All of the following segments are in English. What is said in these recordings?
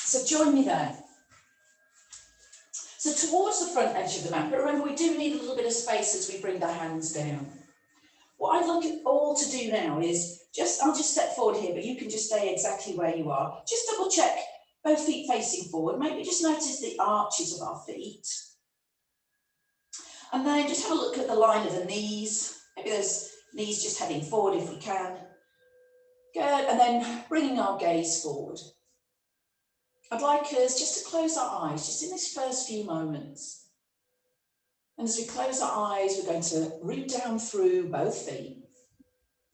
So join me there. So towards the front edge of the mat, but remember we do need a little bit of space as we bring the hands down. What I'd like you all to do now is, I'll just step forward here, but you can just stay exactly where you are. Just double check both feet facing forward. Maybe just notice the arches of our feet. And then just have a look at the line of the knees. Maybe those knees just heading forward if we can. Good, and then bringing our gaze forward. I'd like us just to close our eyes, just in this first few moments. And as we close our eyes, we're going to root down through both feet,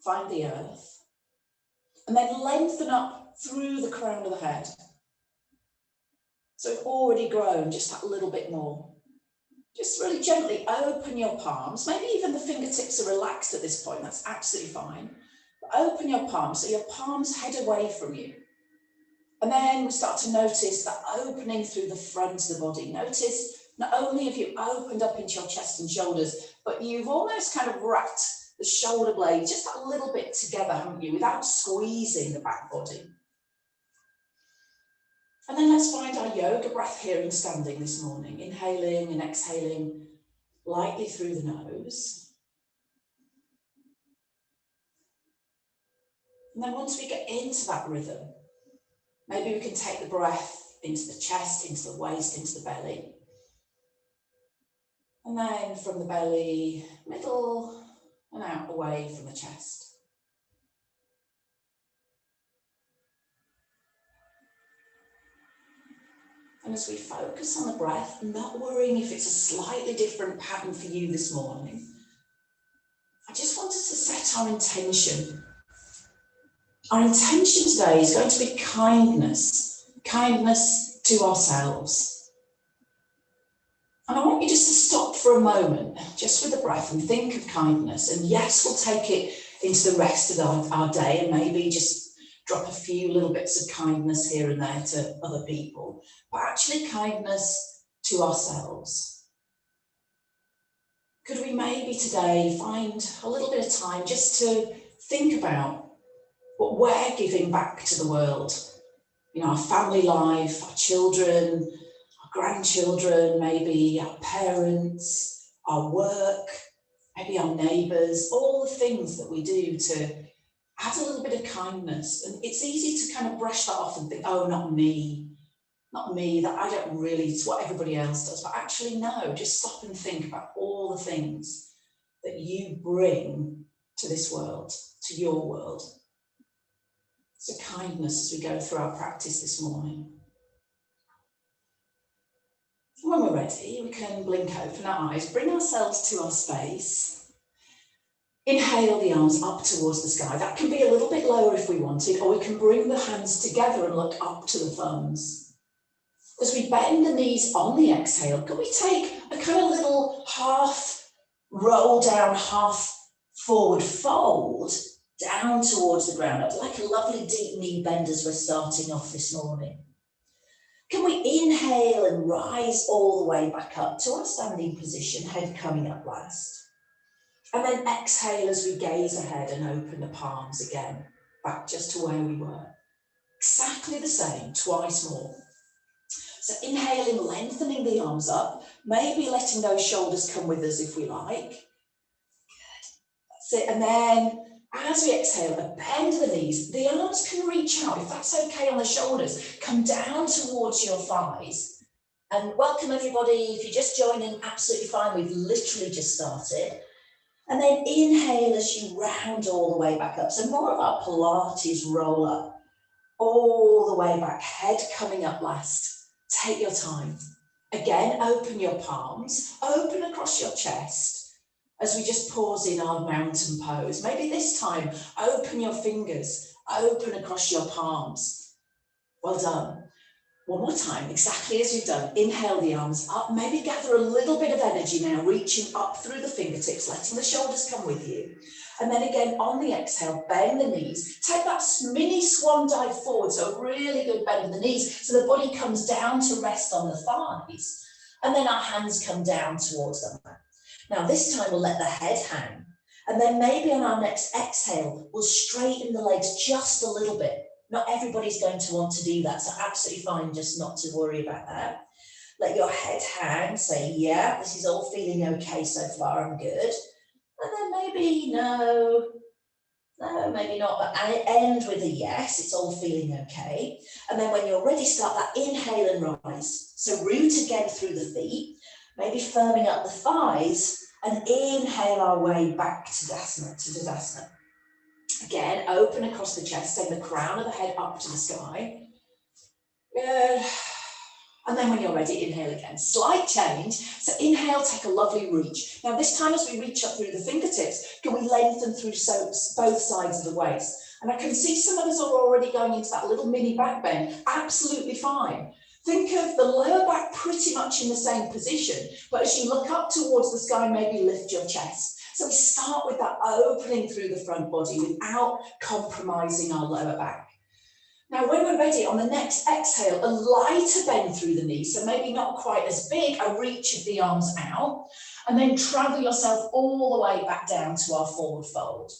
find the earth, and then lengthen up through the crown of the head. So we've already grown just that little bit more. Just really gently open your palms. Maybe even the fingertips are relaxed at this point. That's absolutely fine. But open your palms so your palms head away from you. And then we start to notice that opening through the front of the body. Notice not only have you opened up into your chest and shoulders, but you've almost kind of wrapped the shoulder blades just a little bit together, haven't you, without squeezing the back body. And then let's find our yoga breath here in standing this morning, inhaling and exhaling lightly through the nose. And then once we get into that rhythm, maybe we can take the breath into the chest, into the waist, into the belly. And then from the belly, middle, and out away from the chest. And as we focus on the breath, not worrying if it's a slightly different pattern for you this morning, I just want us to set our intention. Our intention today is going to be kindness, kindness to ourselves. And I want you just to stop for a moment, just with the breath, and think of kindness. And yes, we'll take it into the rest of our day and maybe just drop a few little bits of kindness here and there to other people, but actually kindness to ourselves. Could we maybe today find a little bit of time just to think about what we're giving back to the world? You know, our family life, our children, grandchildren, maybe our parents, our work, maybe our neighbours, all the things that we do to add a little bit of kindness. And it's easy to kind of brush that off and think, oh, not me, that I don't really, it's what everybody else does. But actually, no, just stop and think about all the things that you bring to this world, to your world. So kindness as we go through our practice this morning. When we're ready, we can blink open our eyes, bring ourselves to our space. Inhale the arms up towards the sky. That can be a little bit lower if we wanted, or we can bring the hands together and look up to the thumbs. As we bend the knees on the exhale, can we take a kind of little half roll down, half forward fold down towards the ground, like a lovely deep knee bend as we're starting off this morning. Can we inhale and rise all the way back up to our standing position, head coming up last. And then exhale as we gaze ahead and open the palms again, back just to where we were. Exactly the same, twice more. So inhaling, lengthening the arms up, maybe letting those shoulders come with us if we like. Good, that's it. And then as we exhale, bend the knees. The arms can reach out, if that's okay on the shoulders. Come down towards your thighs. And welcome everybody. If you're just joining, absolutely fine. We've literally just started. And then inhale as you round all the way back up. So more of our Pilates roll up, all the way back, head coming up last. Take your time. Again, open your palms, open across your chest. As we just pause in our mountain pose. Maybe this time, open your fingers, open across your palms. Well done. One more time, exactly as you've done. Inhale the arms up, maybe gather a little bit of energy now, reaching up through the fingertips, letting the shoulders come with you. And then again, on the exhale, bend the knees. Take that mini swan dive forward, so a really good bend of the knees, so the body comes down to rest on the thighs. And then our hands come down towards the mat. Now this time we'll let the head hang. And then maybe on our next exhale, we'll straighten the legs just a little bit. Not everybody's going to want to do that, so absolutely fine just not to worry about that. Let your head hang, say, yeah, this is all feeling okay so far, I'm good. And then maybe no, maybe not, but end with a yes, it's all feeling okay. And then when you're ready, start that inhale and rise. So root again through the feet, maybe firming up the thighs, and inhale our way back to Tadasana. Again, open across the chest, send the crown of the head up to the sky. Good. And then when you're ready, inhale again. Slight change. So inhale, take a lovely reach. Now this time as we reach up through the fingertips, can we lengthen through both sides of the waist? And I can see some of us are already going into that little mini back bend. Absolutely fine. Think of the lower back pretty much in the same position, but as you look up towards the sky, maybe lift your chest. So we start with that opening through the front body without compromising our lower back. Now, when we're ready, on the next exhale, a lighter bend through the knees, so maybe not quite as big, a reach of the arms out, and then travel yourself all the way back down to our forward fold.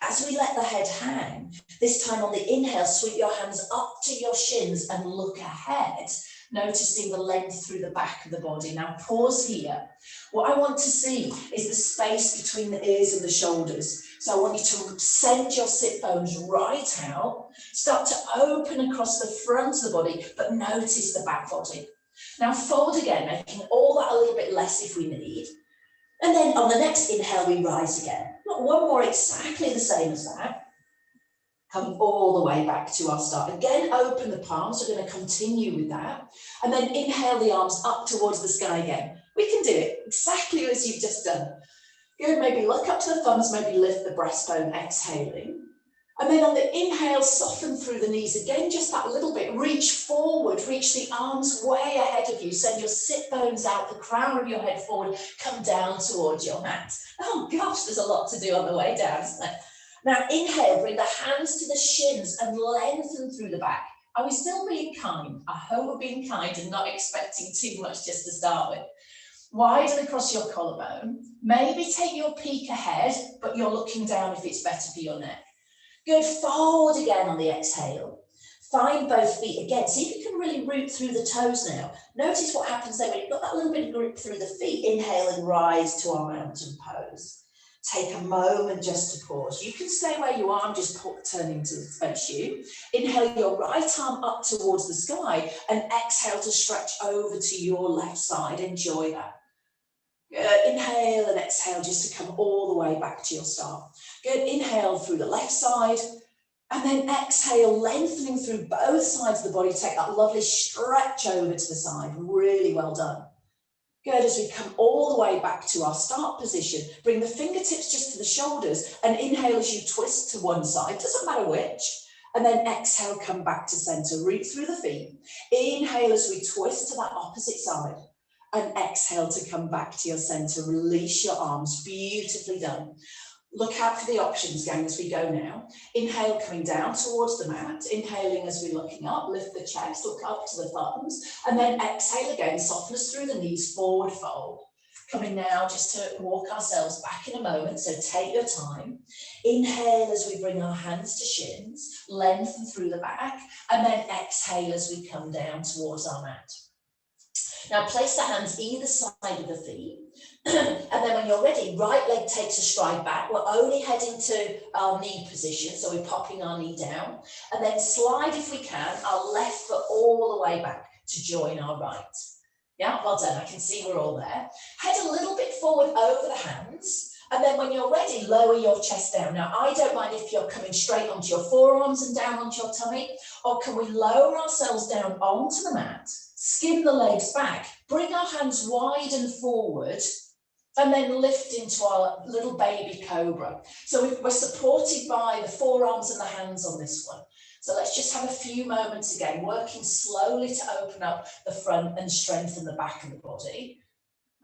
As we let the head hang, this time on the inhale, sweep your hands up to your shins and look ahead, noticing the length through the back of the body. Now pause here. What I want to see is the space between the ears and the shoulders. So I want you to send your sit bones right out, start to open across the front of the body, but notice the back body. Now fold again, making all that a little bit less if we need. And then on the next inhale, we rise again. Not one more exactly the same as that. Coming all the way back to our start. Again, open the palms. We're going to continue with that. And then inhale the arms up towards the sky again. We can do it exactly as you've just done. Good, maybe look up to the thumbs, maybe lift the breastbone, exhaling. And then on the inhale, soften through the knees again, just that little bit. Reach forward, reach the arms way ahead of you. Send your sit bones out, the crown of your head forward, come down towards your mat. Oh gosh, there's a lot to do on the way down, isn't there? Now inhale, bring the hands to the shins and lengthen through the back. Are we still being kind? I hope we're being kind and not expecting too much just to start with. Widen across your collarbone. Maybe take your peak ahead, but you're looking down if it's better for your neck. Good, forward again on the exhale. Find both feet again. See if you can really root through the toes now. Notice what happens there when you've got that little bit of grip through the feet. Inhale and rise to our mountain pose. Take a moment just to pause. You can stay where you are. I'm just turning to face you. Inhale your right arm up towards the sky and exhale to stretch over to your left side. Enjoy that. Good. Inhale and exhale just to come all the way back to your start. Good. Inhale through the left side and then exhale, lengthening through both sides of the body. Take that lovely stretch over to the side. Really well done. Good. As we come all the way back to our start position, bring the fingertips just to the shoulders and inhale as you twist to one side. Doesn't matter which. And then exhale, come back to center. Root through the feet. Inhale as we twist to that opposite side. And exhale to come back to your center. Release your arms. Beautifully done. Look out for the options, gang, as we go now. Inhale, coming down towards the mat. Inhaling as we're looking up. Lift the chest, look up to the thumbs. And then exhale again. Soften us through the knees. Forward fold. Coming now just to walk ourselves back in a moment. So take your time. Inhale as we bring our hands to shins. Lengthen through the back. And then exhale as we come down towards our mat. Now place the hands either side of the feet. And then when you're ready, right leg takes a stride back. We're only heading to our knee position, so we're popping our knee down. And then slide, if we can, our left foot all the way back to join our right. Yeah, well done. I can see we're all there. Head a little bit forward over the hands. And then when you're ready, lower your chest down. Now, I don't mind if you're coming straight onto your forearms and down onto your tummy, or can we lower ourselves down onto the mat, skim the legs back, bring our hands wide and forward, and then lift into our little baby cobra. So we're supported by the forearms and the hands on this one. So let's just have a few moments again, working slowly to open up the front and strengthen the back of the body.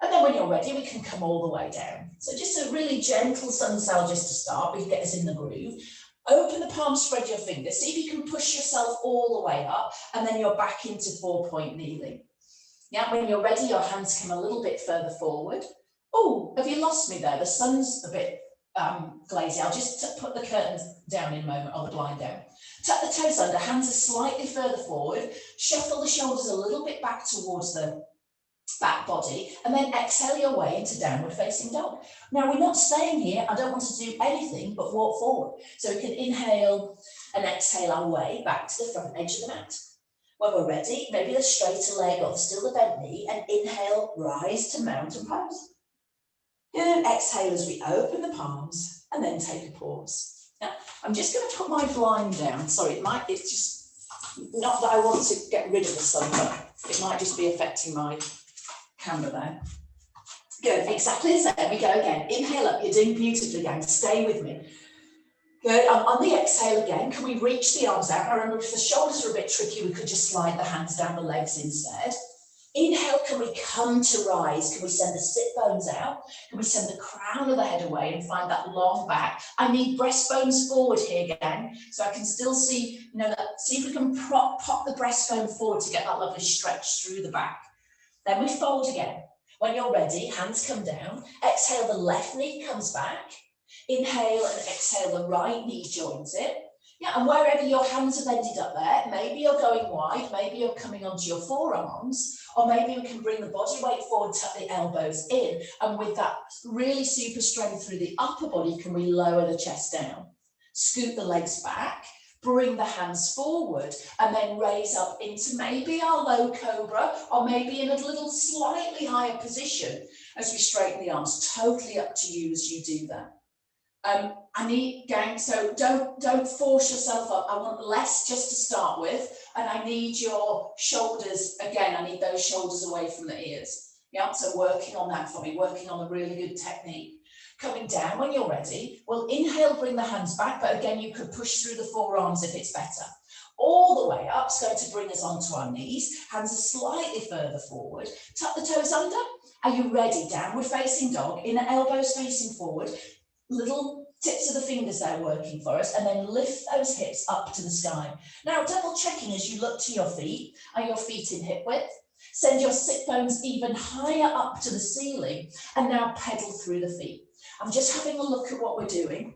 And then when you're ready, we can come all the way down. So just a really gentle sun sail just to start. We can get us in the groove. Open the palms, spread your fingers. See if you can push yourself all the way up, and then you're back into 4-point kneeling. Yeah, when you're ready, your hands come a little bit further forward. Oh, have you lost me there? The sun's a bit glazy. I'll just put the curtains down in a moment, or the blind down. Tuck the toes under, hands are slightly further forward, shuffle the shoulders a little bit back towards the back body, and then exhale your way into downward facing dog. Now we're not staying here. I don't want to do anything but walk forward. So we can inhale and exhale our way back to the front edge of the mat. When we're ready, maybe the straighter leg or still the bent knee, and inhale, rise to mountain pose. Good, exhale as we open the palms and then take a pause. Now, I'm just going to put my blind down. Sorry, it's just not that I want to get rid of the sun, but it might just be affecting my camera there. Good, exactly the same. We go again. Inhale up, you're doing beautifully again. Stay with me. Good, on the exhale again, can we reach the arms out? Now remember, if the shoulders are a bit tricky, we could just slide the hands down the legs instead. Inhale, can we come to rise? Can we send the sit bones out? Can we send the crown of the head away and find that long back? I need breastbones forward here again, so I can still see, see if we can pop the breastbone forward to get that lovely stretch through the back. Then we fold again. When you're ready, hands come down. Exhale, the left knee comes back. Inhale and exhale, the right knee joins it. Yeah, and wherever your hands have ended up there, maybe you're going wide, maybe you're coming onto your forearms, or maybe we can bring the body weight forward, tuck the elbows in, and with that really super strength through the upper body, can we lower the chest down? Scoot the legs back, bring the hands forward, and then raise up into maybe our low cobra, or maybe in a little slightly higher position as we straighten the arms. Totally up to you as you do that. I need, gang, so don't force yourself up. I want less just to start with, and I need your shoulders, again, I need those shoulders away from the ears. Yeah, so working on that for me, working on a really good technique. Coming down when you're ready, we'll inhale, bring the hands back, but again, you could push through the forearms if it's better. All the way up, it's going to bring us onto our knees. Hands are slightly further forward. Tuck the toes under. Are you ready? Downward facing dog, inner elbows facing forward. Little tips of the fingers there working for us, and then lift those hips up to the sky. Now, double checking as you look to your feet. Are your feet in hip width? Send your sit bones even higher up to the ceiling, and now pedal through the feet. I'm just having a look at what we're doing.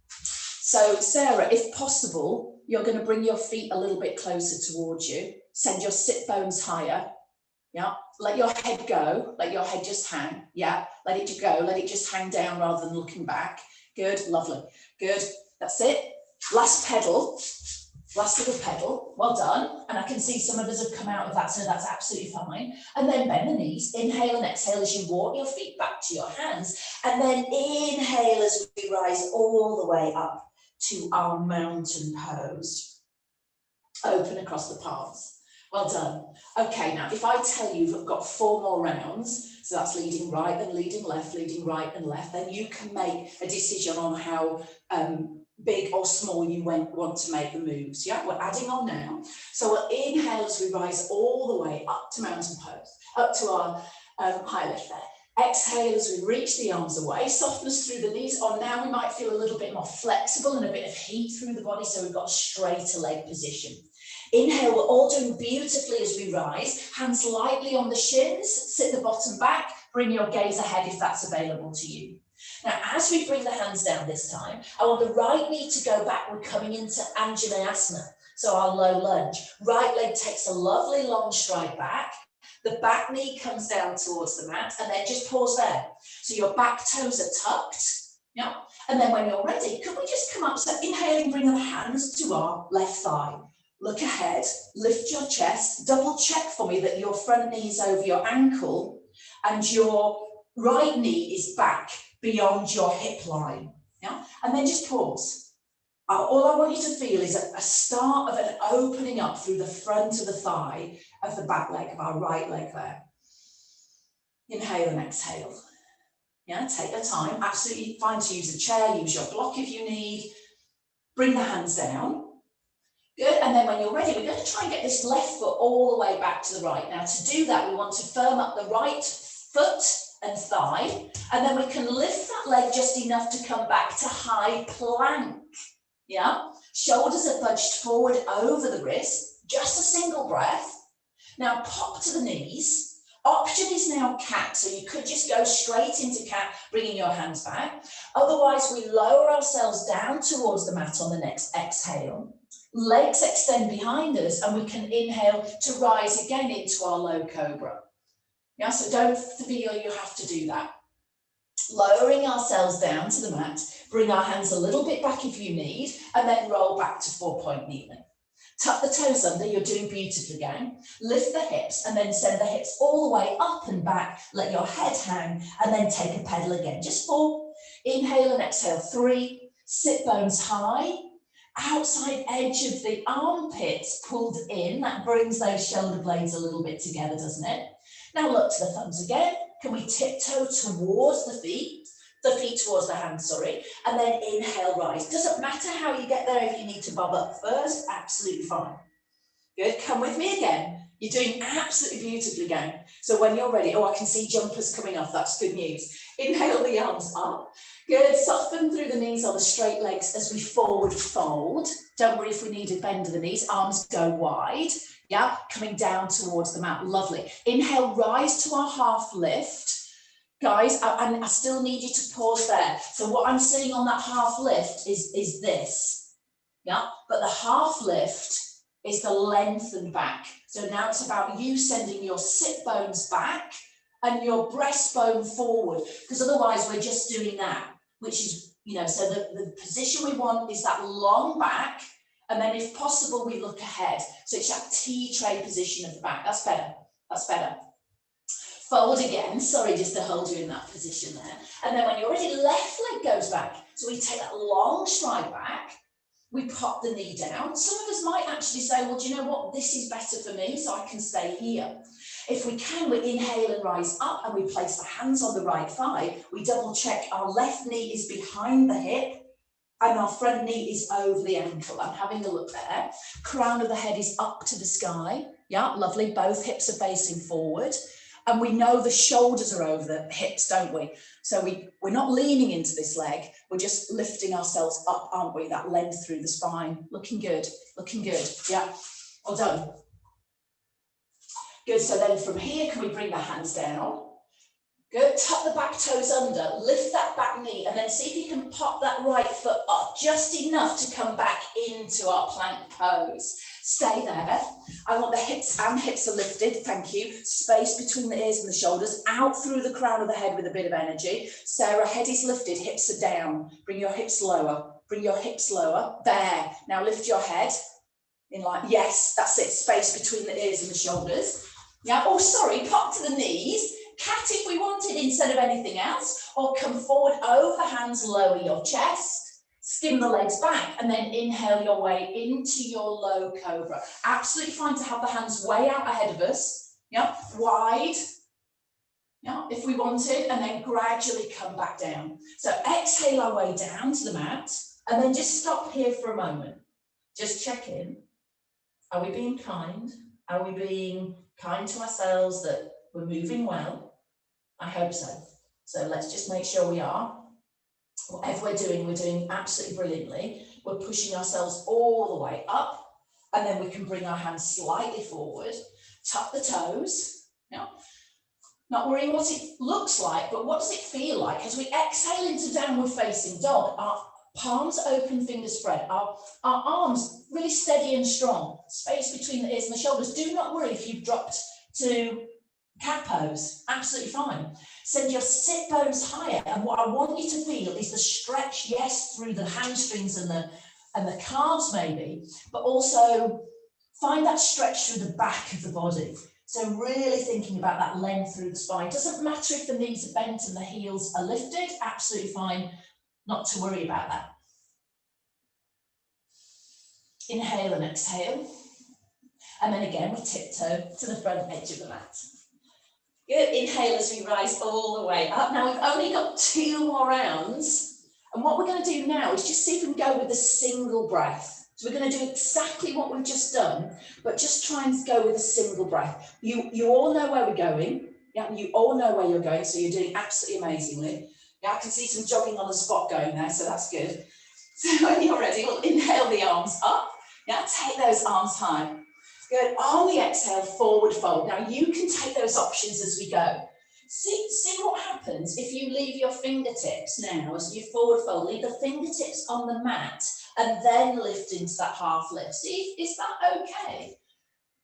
So, Sarah, if possible, you're going to bring your feet a little bit closer towards you. Send your sit bones higher. Yeah, let your head go, let your head just hang. Yeah, let it go, let it just hang down rather than looking back. Good, lovely, good, that's it. Last pedal, last little pedal, well done. And I can see some of us have come out of that, so that's absolutely fine. And then bend the knees, inhale and exhale as you walk your feet back to your hands. And then inhale as we rise all the way up to our mountain pose. Open across the palms. Well done. Okay, now if I tell you we've got 4 more rounds, so that's leading right and leading left, leading right and left, then you can make a decision on how big or small you want to make the moves. Yeah, we're adding on now. So we'll inhale as we rise all the way up to mountain pose, up to our high lift there. Exhale as we reach the arms away, softness through the knees, or now we might feel a little bit more flexible and a bit of heat through the body, so we've got a straighter leg position. Inhale, we're all doing beautifully as we rise. Hands lightly on the shins, sit the bottom back, bring your gaze ahead if that's available to you. Now, as we bring the hands down this time, I want the right knee to go back. We're coming into Anjaneyasana, so our low lunge. Right leg takes a lovely long stride back. The back knee comes down towards the mat, and then just pause there. So your back toes are tucked. Yeah. And then when you're ready, could we just come up? So inhaling, bring the hands to our left thigh. Look ahead, lift your chest, double check for me that your front knee is over your ankle and your right knee is back beyond your hip line. Yeah? And then just pause. All I want you to feel is a start of an opening up through the front of the thigh of the back leg, of our right leg there. Inhale and exhale. Yeah, take your time, absolutely fine to use a chair, use your block if you need. Bring the hands down. Good, and then when you're ready, we're going to try and get this left foot all the way back to the right. Now to do that, we want to firm up the right foot and thigh, and then we can lift that leg just enough to come back to high plank. Yeah, shoulders are budged forward over the wrist, just a single breath. Now pop to the knees, Option is now cat, so you could just go straight into cat, bringing your hands back. Otherwise, we lower ourselves down towards the mat on the next exhale. Legs extend behind us, and we can inhale to rise again into our low cobra. Yeah, so don't feel you have to do that. Lowering ourselves down to the mat, bring our hands a little bit back if you need, and then roll back to 4-point kneeling. Tuck the toes under, you're doing beautifully, gang. Lift the hips and then send the hips all the way up and back. Let your head hang and then take a pedal again. Just 4. Inhale and exhale. 3. Sit bones high. Outside edge of the armpits pulled in. That brings those shoulder blades a little bit together, doesn't it? Now look to the thumbs again. Can we tiptoe towards the feet towards the hands, sorry, and then inhale, rise. Doesn't matter how you get there, if you need to bob up first, absolutely fine. Good, come with me again. You're doing absolutely beautifully, gang. So when you're ready, I can see jumpers coming off, that's good news. Inhale the arms up. Good, soften through the knees or the straight legs as we forward fold. Don't worry if we need a bend of the knees, arms go wide. Yeah, coming down towards the mat, lovely. Inhale, rise to our half lift. Guys, I still need you to pause there. So what I'm seeing on that half lift is this, yeah? But the half lift is the lengthened back. So now it's about you sending your sit bones back and your breastbone forward, because otherwise we're just doing that, which is, so the position we want is that long back, and then if possible, we look ahead. So it's that T-tray position of the back. That's better, that's better. Fold again, sorry, just to hold you in that position there. And then when you're ready, left leg goes back. So we take that long stride back, we pop the knee down. Some of us might actually say, well, do you know what? This is better for me, so I can stay here. If we can, we inhale and rise up, and we place the hands on the right thigh. We double check our left knee is behind the hip, and our front knee is over the ankle. I'm having a look there. Crown of the head is up to the sky. Yeah, lovely. Both hips are facing forward. And we know the shoulders are over the hips, don't we? So we're not leaning into this leg. We're just lifting ourselves up, aren't we? That length through the spine. Looking good, looking good. Yeah, well done. Good, so then from here, can we bring the hands down? Good, tuck the back toes under, lift that back knee, and then see if you can pop that right foot up, just enough to come back into our plank pose. Stay there. I want the hips are lifted, thank you. Space between the ears and the shoulders, out through the crown of the head with a bit of energy. Sarah, head is lifted, hips are down. Bring your hips lower, bring your hips lower. There, now lift your head in line. Yes, that's it, space between the ears and the shoulders. Yeah, oh, sorry, pop to the knees. Cat if we wanted instead of anything else, or come forward over the hands, lower your chest. Skim the legs back and then inhale your way into your low cobra. Absolutely fine to have the hands way out ahead of us. Yeah, wide. Yeah, if we wanted, and then gradually come back down. So exhale our way down to the mat, and then just stop here for a moment. Just check in. Are we being kind? Are we being kind to ourselves that we're moving well? I hope so. So let's just make sure we are. Whatever we're doing absolutely brilliantly. We're pushing ourselves all the way up, and then we can bring our hands slightly forward, tuck the toes. Yeah. Not worrying what it looks like, but what does it feel like? As we exhale into downward facing dog, our palms open, fingers spread, our arms really steady and strong, space between the ears and the shoulders. Do not worry if you've dropped to cat pose, absolutely fine. Send your sit bones higher, and what I want you to feel is the stretch, yes, through the hamstrings and the calves maybe, but also find that stretch through the back of the body. So really thinking about that length through the spine. Doesn't matter if the knees are bent and the heels are lifted, absolutely fine, not to worry about that. Inhale and exhale. And then again, we tiptoe to the front edge of the mat. Good, inhale as we rise all the way up. Now we've only got 2 more rounds. And what we're going to do now is just see if we can go with a single breath. So we're going to do exactly what we've just done, but just try and go with a single breath. You all know where we're going. Yeah, you all know where you're going, so you're doing absolutely amazingly. Yeah, I can see some jogging on the spot going there, so that's good. So when you're ready, we'll inhale the arms up. Yeah, take those arms high. Good. On the exhale, forward fold. Now you can take those options as we go. See what happens if you leave your fingertips now as you forward fold. Leave the fingertips on the mat and then lift into that half lift. See, is that okay?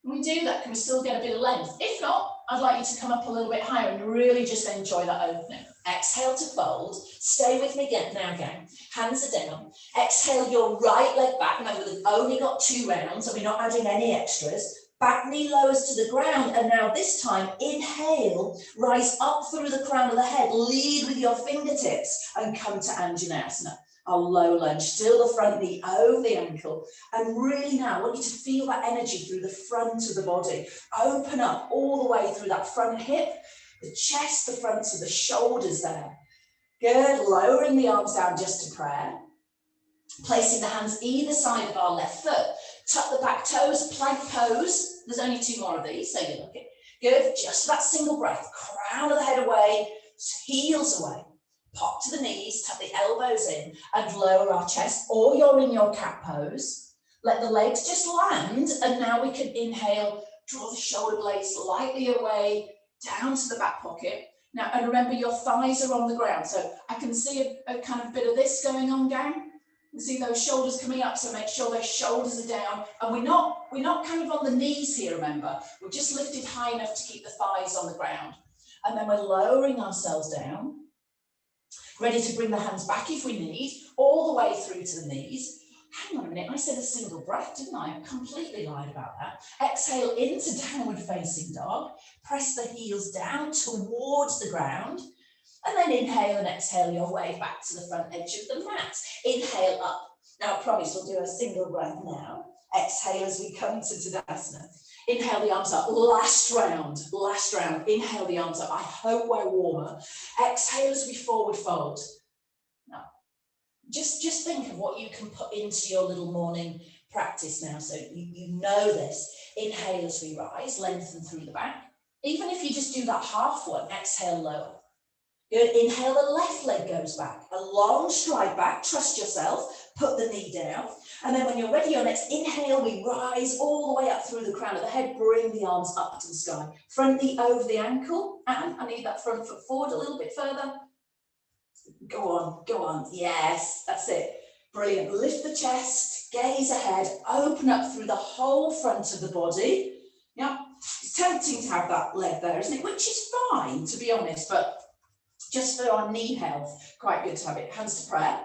When we do that, can we still get a bit of length? If not, I'd like you to come up a little bit higher and really just enjoy that opening. Exhale to fold. Stay with me again now, gang. Hands are down. Exhale your right leg back. Remember, we've only got 2 rounds, so we're not adding any extras. Back knee lowers to the ground, and now this time, inhale, rise up through the crown of the head, lead with your fingertips, and come to Anjaneyasana. Our low lunge, still the front knee over the ankle, and really now I want you to feel that energy through the front of the body. Open up all the way through that front hip, the chest, the fronts of the shoulders there. Good, lowering the arms down just to prayer. Placing the hands either side of our left foot. Tuck the back toes, plank pose. There's only 2 more of these, so you're looking. Good, just that single breath. Crown of the head away, heels away. Pop to the knees, tuck the elbows in and lower our chest, or you're in your cat pose. Let the legs just land, and now we can inhale, draw the shoulder blades slightly away, down to the back pocket. Now, and remember your thighs are on the ground, so I can see a kind of bit of this going on, gang. You see those shoulders coming up, so make sure those shoulders are down. And we're not kind of on the knees here, remember. We're just lifted high enough to keep the thighs on the ground. And then we're lowering ourselves down. Ready to bring the hands back if we need, all the way through to the knees. Hang on a minute, I said a single breath, didn't I? I completely lied about that. Exhale into downward facing dog. Press the heels down towards the ground. And then inhale and exhale your way back to the front edge of the mat. Inhale up. Now I promise we'll do a single breath now. Exhale as we come to Tadasana. Inhale the arms up, last round. Inhale the arms up. I hope we're warmer. Exhale as we forward fold. Now, just think of what you can put into your little morning practice now, so you know this. Inhale as we rise, lengthen through the back. Even if you just do that half one, exhale lower. Good, inhale, the left leg goes back. A long stride back, trust yourself, put the knee down. And then when you're ready, your next inhale, we rise all the way up through the crown of the head, bring the arms up to the sky. Front knee over the ankle, and I need that front foot forward a little bit further. Go on, yes, that's it. Brilliant, lift the chest, gaze ahead, open up through the whole front of the body. Yeah, it's tempting to have that leg there, isn't it? Which is fine, to be honest, but just for our knee health, quite good to have it. Hands to prayer.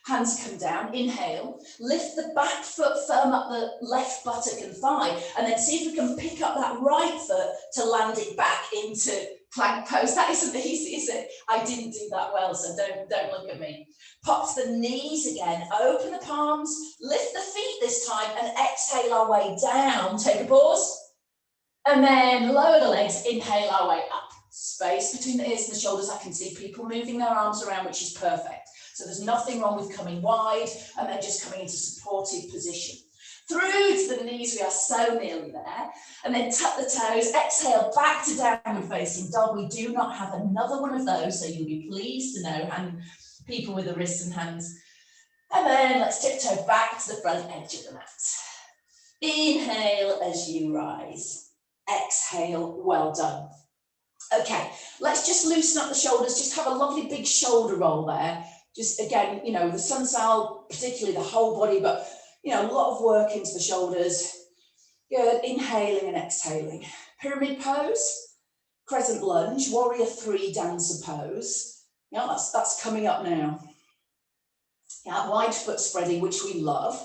Hands come down, inhale, lift the back foot, firm up the left buttock and thigh, and then see if we can pick up that right foot to land it back into plank pose. That isn't easy, is it? I didn't do that well, so don't look at me. Pop to the knees again, open the palms, lift the feet this time, and exhale our way down. Take a pause, and then lower the legs, inhale our way up. Space between the ears and the shoulders. I can see people moving their arms around, which is perfect. So there's nothing wrong with coming wide and then just coming into supportive position. Through to the knees, we are so nearly there. And then tuck the toes, exhale back to downward facing dog. We do not have another one of those, so you'll be pleased to know, and people with the wrists and hands. And then let's tiptoe back to the front edge of the mat. Inhale as you rise. Exhale, well done. Okay, let's just loosen up the shoulders, just have a lovely big shoulder roll there. Just again, you know, the sun style, particularly the whole body, but you know, a lot of work into the shoulders. Good, inhaling and exhaling. Pyramid pose, crescent lunge, warrior 3 dancer pose. Yeah, that's coming up now. Yeah, wide foot spreading, which we love.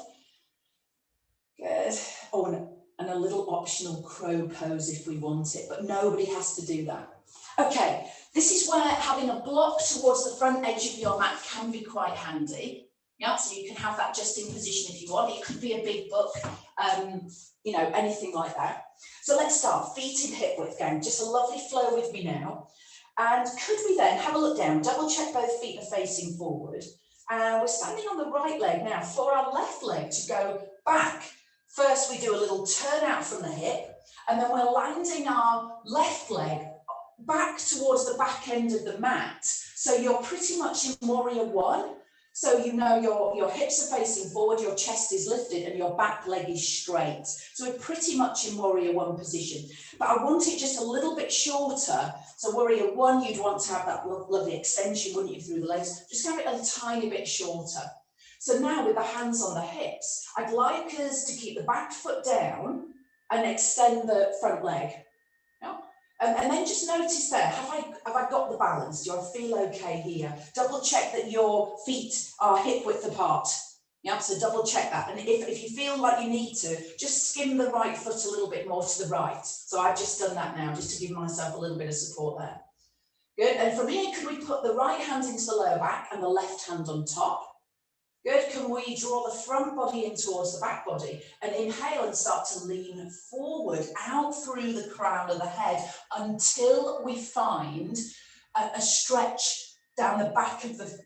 Good. Oh, and a little optional crow pose if we want it, but nobody has to do that. Okay, this is where having a block towards the front edge of your mat can be quite handy. Yeah, so you can have that just in position if you want. It could be a big book, you know, anything like that. So let's start, feet in hip width again, just a lovely flow with me now. And could we then have a look down, double check both feet are facing forward. And we're standing on the right leg now for our left leg to go back. First, we do a little turn out from the hip, and then we're landing our left leg back towards the back end of the mat. So you're pretty much in warrior 1. So you know your hips are facing forward, your chest is lifted and your back leg is straight. So we're pretty much in warrior one position, but I want it just a little bit shorter. So warrior one, you'd want to have that lovely extension, wouldn't you, through the legs? Just have it a tiny bit shorter. So now with the hands on the hips, I'd like us to keep the back foot down and extend the front leg. Yeah? And then just notice there, have I got the balance? Do I feel okay here? Double check that your feet are hip width apart. Yeah, so double check that. And if you feel like you need to, just skim the right foot a little bit more to the right. So I've just done that now, just to give myself a little bit of support there. Good, and from here, can we put the right hand into the lower back and the left hand on top? Good, can we draw the front body in towards the back body and inhale and start to lean forward out through the crown of the head until we find a stretch down the back of the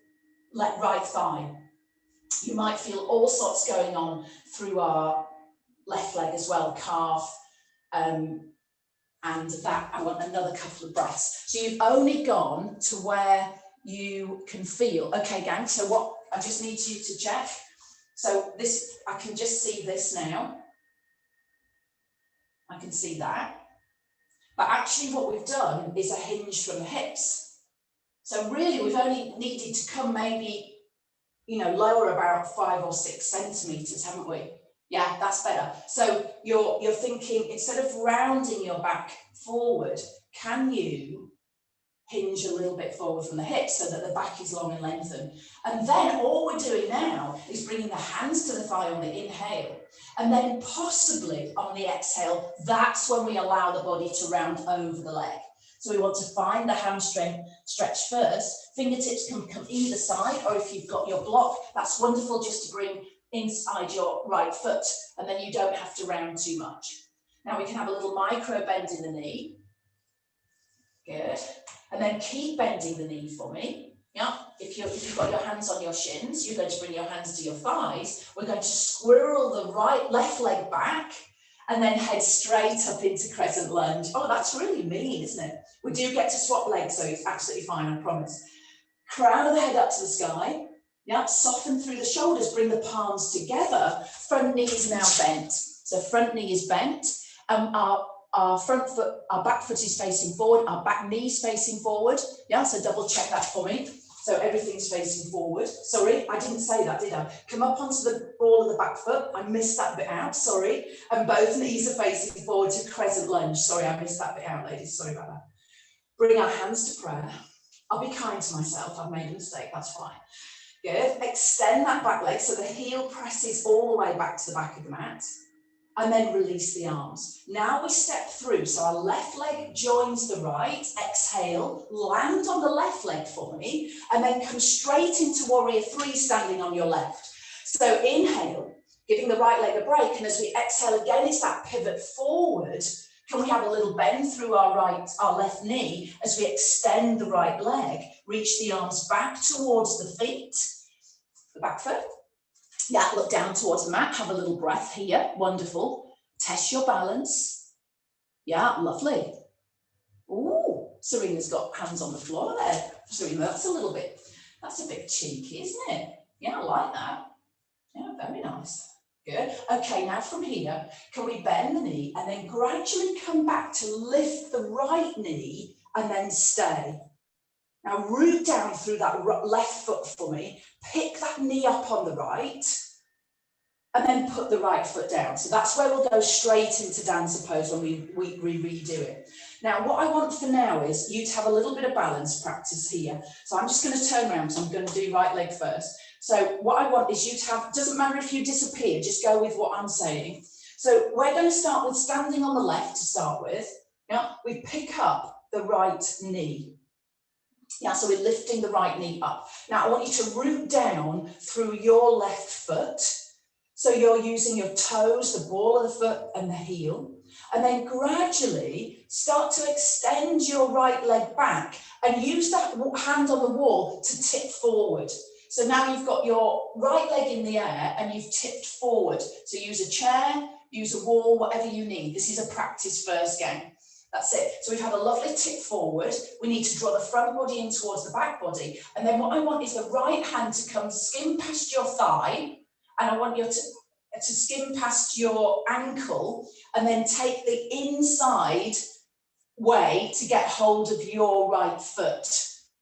right thigh. You might feel all sorts going on through our left leg as well, calf, and that I want another couple of breaths. So you've only gone to where you can feel. Okay, gang, so what I just need you to check. So this, I can just see this now. I can see that. But actually what we've done is a hinge from the hips. So really we've only needed to come maybe, you know, lower about 5 or 6 centimeters, haven't we? Yeah, that's better. So you're thinking, instead of rounding your back forward, can you hinge a little bit forward from the hips so that the back is long and lengthened? And then all we're doing now is bringing the hands to the thigh on the inhale, and then possibly on the exhale, that's when we allow the body to round over the leg. So we want to find the hamstring stretch first. Fingertips can come either side, or if you've got your block, that's wonderful just to bring inside your right foot, and then you don't have to round too much. Now we can have a little micro bend in the knee. Good. And then keep bending the knee for me. Yeah. If you've got your hands on your shins, you're going to bring your hands to your thighs. We're going to squirrel the left leg back and then head straight up into crescent lunge. Oh, that's really mean, isn't it? We do get to swap legs, so it's absolutely fine, I promise. Crown of the head up to the sky. Yeah, soften through the shoulders, bring the palms together. Front knee is now bent. So front knee is bent. Our front foot, our back foot is facing forward, our back knee is facing forward. Yeah, so double check that for me. So everything's facing forward. Sorry, I didn't say that, did I? Come up onto the ball of the back foot. I missed that bit out, sorry. And both knees are facing forward to crescent lunge. Sorry, I missed that bit out, ladies. Sorry about that. Bring our hands to prayer. I'll be kind to myself. I've made a mistake, that's fine. Good. Extend that back leg so the heel presses all the way back to the back of the mat. And then release the arms. Now we step through. So our left leg joins the right. Exhale, land on the left leg for me, and then come straight into warrior three, standing on your left. So inhale, giving the right leg a break. And as we exhale again, it's that pivot forward. Can we have a little bend through our left knee as we extend the right leg, reach the arms back towards the feet, the back foot. Yeah, look down towards the mat, have a little breath here, wonderful. Test your balance. Yeah, lovely. Ooh, Serena's got hands on the floor there. Serena, that's a bit cheeky, isn't it? Yeah, I like that. Yeah, very nice. Good. Okay, now from here, can we bend the knee and then gradually come back to lift the right knee and then stay. Now root down through that left foot for me, pick that knee up on the right, and then put the right foot down. So that's where we'll go straight into dancer pose when we redo it. Now what I want for now is you to have a little bit of balance practice here. So I'm just going to turn around, so I'm going to do right leg first. So what I want is you to have, doesn't matter if you disappear, just go with what I'm saying. So we're going to start with standing on the left to start with. Yeah, we pick up the right knee. Yeah, so we're lifting the right knee up. Now I want you to root down through your left foot. So you're using your toes, the ball of the foot and the heel. And then gradually start to extend your right leg back and use that hand on the wall to tip forward. So now you've got your right leg in the air and you've tipped forward. So use a chair, use a wall, whatever you need. This is a practice first game. That's it. So we've had a lovely tip forward. We need to draw the front body in towards the back body. And then what I want is the right hand to come skim past your thigh. And I want you to skim past your ankle and then take the inside way to get hold of your right foot.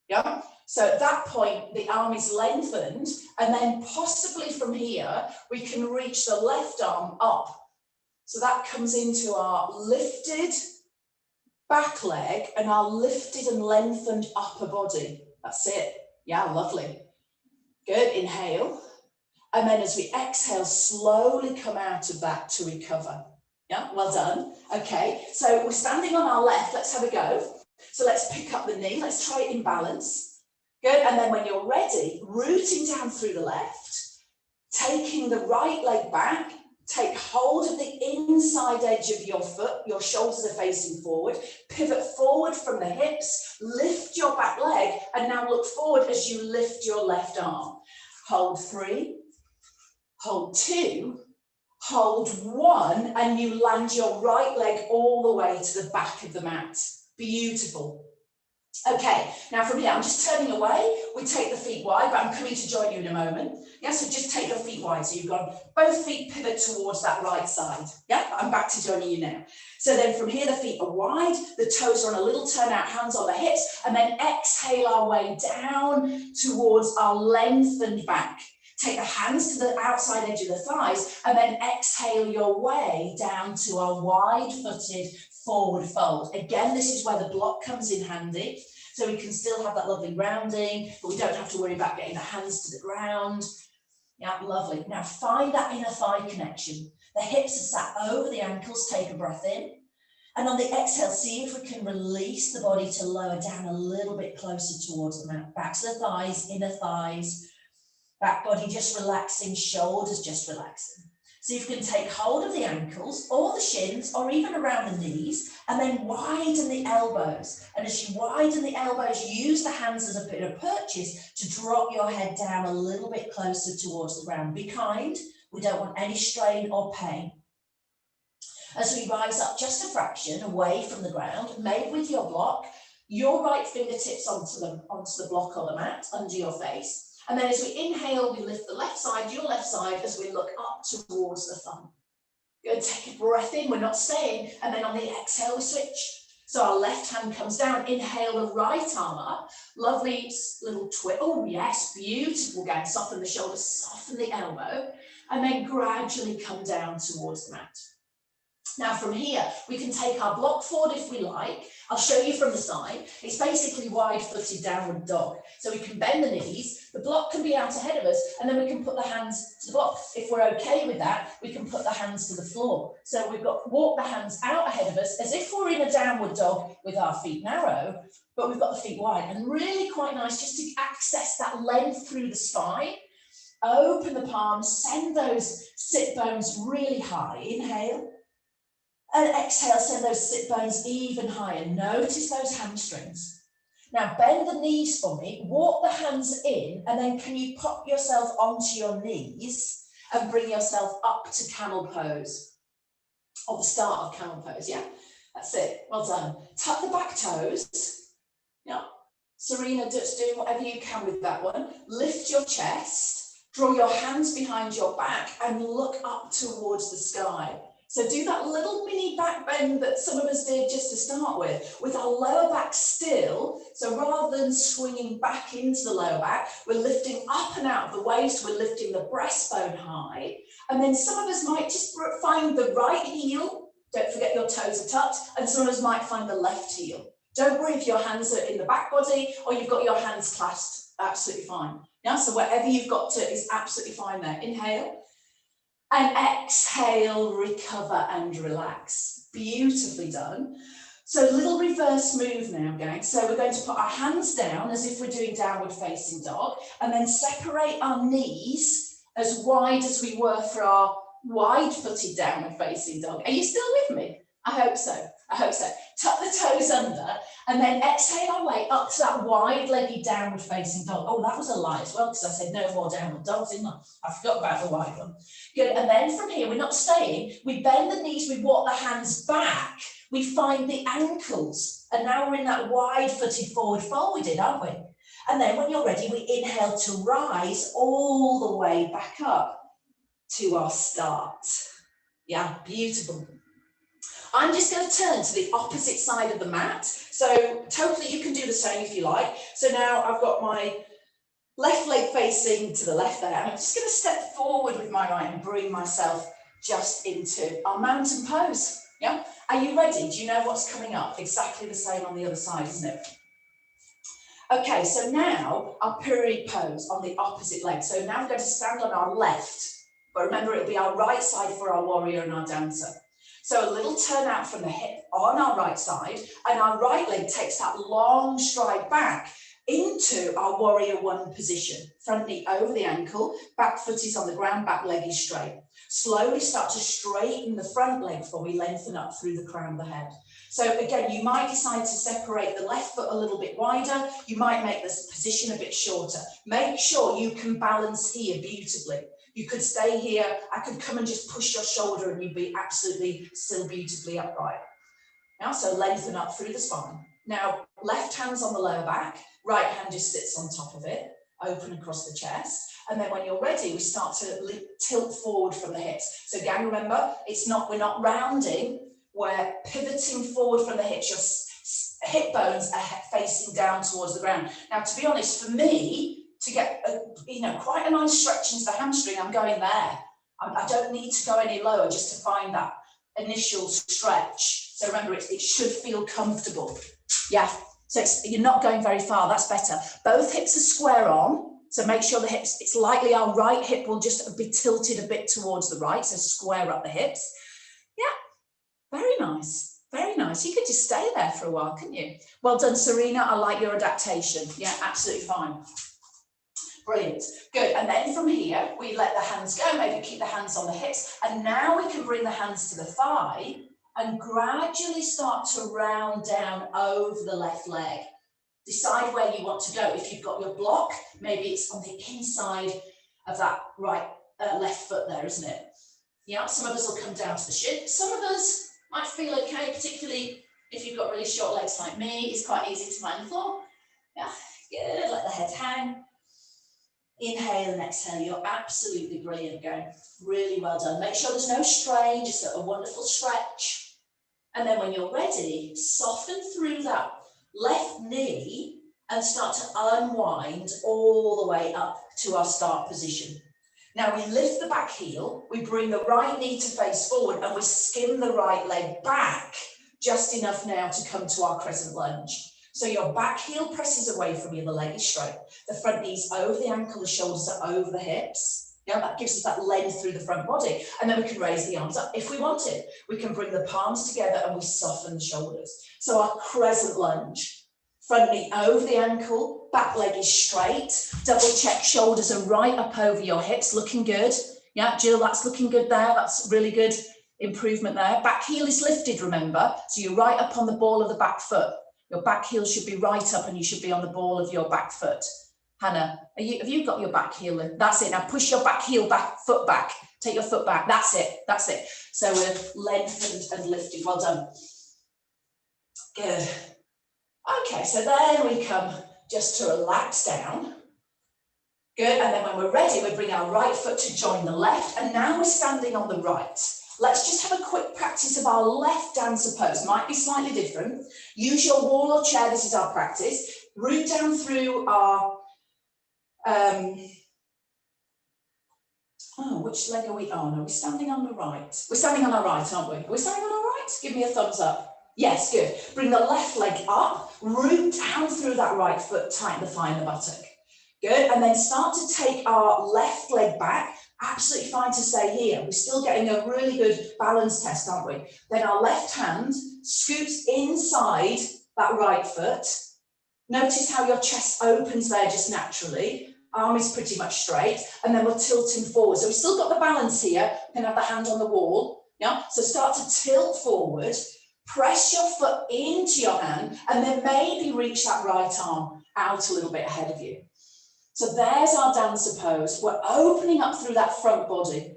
Yeah. So at that point, the arm is lengthened, and then possibly from here, we can reach the left arm up. So that comes into our lifted back leg and our lifted and lengthened upper body. That's it. Yeah, lovely. Good. Inhale. And then as we exhale, slowly come out of that to recover. Yeah, well done. Okay, so we're standing on our left. Let's have a go. So let's pick up the knee. Let's try it in balance. Good. And then when you're ready, rooting down through the left, taking the right leg back, take hold of the inside edge of your foot. Your shoulders are facing forward. Pivot forward from the hips. Lift your back leg. And now look forward as you lift your left arm. Hold 3. Hold 2. Hold 1. And you land your right leg all the way to the back of the mat. Beautiful. Okay, now from here, I'm just turning away. We take the feet wide, but I'm coming to join you in a moment. Yeah, so just take your feet wide. So you've got both feet pivot towards that right side. Yeah, I'm back to joining you now. So then from here, the feet are wide, the toes are on a little turnout, hands on the hips, and then exhale our way down towards our lengthened back. Take the hands to the outside edge of the thighs, and then exhale your way down to our wide-footed forward fold. Again, this is where the block comes in handy. So we can still have that lovely rounding, but we don't have to worry about getting the hands to the ground. Yeah, lovely. Now find that inner thigh connection. The hips are sat over the ankles. Take a breath in. And on the exhale, see if we can release the body to lower down a little bit closer towards the mat. Back to the thighs, inner thighs. Back body just relaxing, shoulders just relaxing. So you can take hold of the ankles or the shins or even around the knees and then widen the elbows. And as you widen the elbows, use the hands as a bit of purchase to drop your head down a little bit closer towards the ground. Be kind. We don't want any strain or pain. As we rise up just a fraction away from the ground, maybe with your block, your right fingertips onto the block or the mat under your face. And then as we inhale, we lift the left side, your left side, as we look up towards the thumb. Good, take a breath in, we're not staying. And then on the exhale, we switch. So our left hand comes down, inhale the right arm up. Lovely little twist. Oh yes, beautiful. Again, soften the shoulders, soften the elbow. And then gradually come down towards the mat. Now from here, we can take our block forward if we like. I'll show you from the side. It's basically wide-footed downward dog. So we can bend the knees, the block can be out ahead of us, and then we can put the hands to the block. If we're okay with that, we can put the hands to the floor. So we've got walk the hands out ahead of us as if we're in a downward dog with our feet narrow, but we've got the feet wide. And really quite nice just to access that length through the spine. Open the palms, send those sit bones really high. Inhale. And exhale, send those sit bones even higher. Notice those hamstrings. Now bend the knees for me, walk the hands in, and then can you pop yourself onto your knees and bring yourself up to camel pose, or the start of camel pose, yeah? That's it, well done. Tuck the back toes, yeah. Serena, just doing whatever you can with that one. Lift your chest, draw your hands behind your back and look up towards the sky. So do that little mini back bend that some of us did just to start with our lower back still. So rather than swinging back into the lower back, we're lifting up and out of the waist, we're lifting the breastbone high. And then some of us might just find the right heel. Don't forget your toes are tucked. And some of us might find the left heel. Don't worry if your hands are in the back body or you've got your hands clasped, absolutely fine. Yeah, so wherever you've got to is absolutely fine there. Inhale. And exhale, recover and relax. Beautifully done. So little reverse move now, gang. So we're going to put our hands down as if we're doing downward facing dog and then separate our knees as wide as we were for our wide-footed downward facing dog. Are you still with me? I hope so. I hope so. Tuck the toes under and then exhale our way up to that wide-legged downward facing dog. Oh, that was a lie as well because I said no more downward dogs, didn't I? I forgot about the wide one. Good. And then from here, we're not staying. We bend the knees, we walk the hands back. We find the ankles, and now we're in that wide-footed forward fold we did, aren't we? And then when you're ready, we inhale to rise all the way back up to our start. Yeah, beautiful. I'm just going to turn to the opposite side of the mat. So totally, you can do the same if you like. So now I've got my left leg facing to the left there. I'm just going to step forward with my right and bring myself just into our mountain pose. Yeah. Are you ready? Do you know what's coming up? Exactly the same on the other side, isn't it? Okay, so now our pyramid pose on the opposite leg. So now we're going to stand on our left, but remember it'll be our right side for our warrior and our dancer. So a little turn out from the hip on our right side, and our right leg takes that long stride back into our warrior one position. Front knee over the ankle, back foot is on the ground, back leg is straight. Slowly start to straighten the front leg before we lengthen up through the crown of the head. So again, you might decide to separate the left foot a little bit wider. You might make this position a bit shorter. Make sure you can balance here beautifully. You could stay here. I could come and just push your shoulder and you'd be absolutely still beautifully upright. Now, so lengthen up through the spine. Now, left hand's on the lower back, right hand just sits on top of it, open across the chest. And then when you're ready, we start to tilt forward from the hips. So again, remember, we're not rounding, we're pivoting forward from the hips. Your hip bones are facing down towards the ground. Now, to be honest, for me, to get quite a nice stretch into the hamstring, I'm going there. I don't need to go any lower just to find that initial stretch. So remember, it should feel comfortable. Yeah, so you're not going very far, that's better. Both hips are square on, so make sure the hips, it's likely our right hip will just be tilted a bit towards the right, so square up the hips. Yeah, very nice, very nice. You could just stay there for a while, couldn't you? Well done, Serena, I like your adaptation. Yeah, absolutely fine. Brilliant, good. And then from here, we let the hands go, maybe keep the hands on the hips, and now we can bring the hands to the thigh and gradually start to round down over the left leg. Decide where you want to go. If you've got your block, maybe it's on the inside of that left foot there, isn't it? Yeah, some of us will come down to the shin. Some of us might feel okay, particularly if you've got really short legs like me. It's quite easy to find the floor. Yeah, good, let the head hang. Inhale and exhale, you're absolutely brilliant going. Really well done. Make sure there's no strain, just a wonderful stretch. And then when you're ready, soften through that left knee and start to unwind all the way up to our start position. Now we lift the back heel, we bring the right knee to face forward and we skim the right leg back just enough now to come to our crescent lunge. So your back heel presses away from you, the leg is straight. The front knee's over the ankle, the shoulders are over the hips. Yeah, that gives us that length through the front body. And then we can raise the arms up if we wanted. We can bring the palms together and we soften the shoulders. So our crescent lunge, front knee over the ankle, back leg is straight. Double check, shoulders are right up over your hips, looking good. Yeah, Jill, that's looking good there. That's really good improvement there. Back heel is lifted, remember. So you're right up on the ball of the back foot. Your back heel should be right up and you should be on the ball of your back foot. Hannah, have you got your back heel in? That's it. Now push your back heel back, foot back. Take your foot back. That's it. That's it. So we're lengthened and lifted. Well done. Good. Okay, so then we come just to relax down. Good. And then when we're ready, we bring our right foot to join the left. And now we're standing on the right. Let's just have a quick practice of our left dancer pose. Might be slightly different. Use your wall or chair. This is our practice. Root down through our, which leg are we on? Are we standing on the right? We're standing on our right, aren't we? Are we standing on our right? Give me a thumbs up. Yes, good. Bring the left leg up, root down through that right foot, tighten the thigh and the buttock. Good, and then start to take our left leg back. Absolutely fine to stay here. We're still getting a really good balance test, aren't we? Then our left hand scoots inside that right foot. Notice how your chest opens there just naturally. Arm is pretty much straight, and then we're tilting forward. So we've still got the balance here. We can have the hand on the wall. Yeah. So start to tilt forward, press your foot into your hand, and then maybe reach that right arm out a little bit ahead of you. So there's our dancer pose. We're opening up through that front body.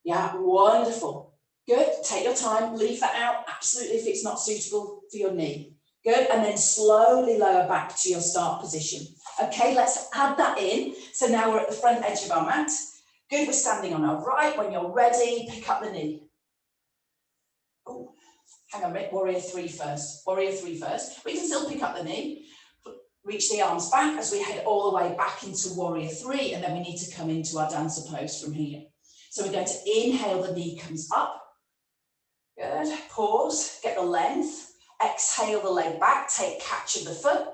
Yeah, wonderful. Good, take your time, leave that out, absolutely, if it's not suitable for your knee. Good, and then slowly lower back to your start position. Okay, let's add that in. So now we're at the front edge of our mat. Good, we're standing on our right. When you're ready, pick up the knee. Oh, hang on a minute, warrior three first. Warrior three first. We can still pick up the knee. Reach the arms back as we head all the way back into warrior three, and then we need to come into our dancer pose from here. So we're going to inhale, the knee comes up. Good, pause, get the length. Exhale the leg back, take catch of the foot.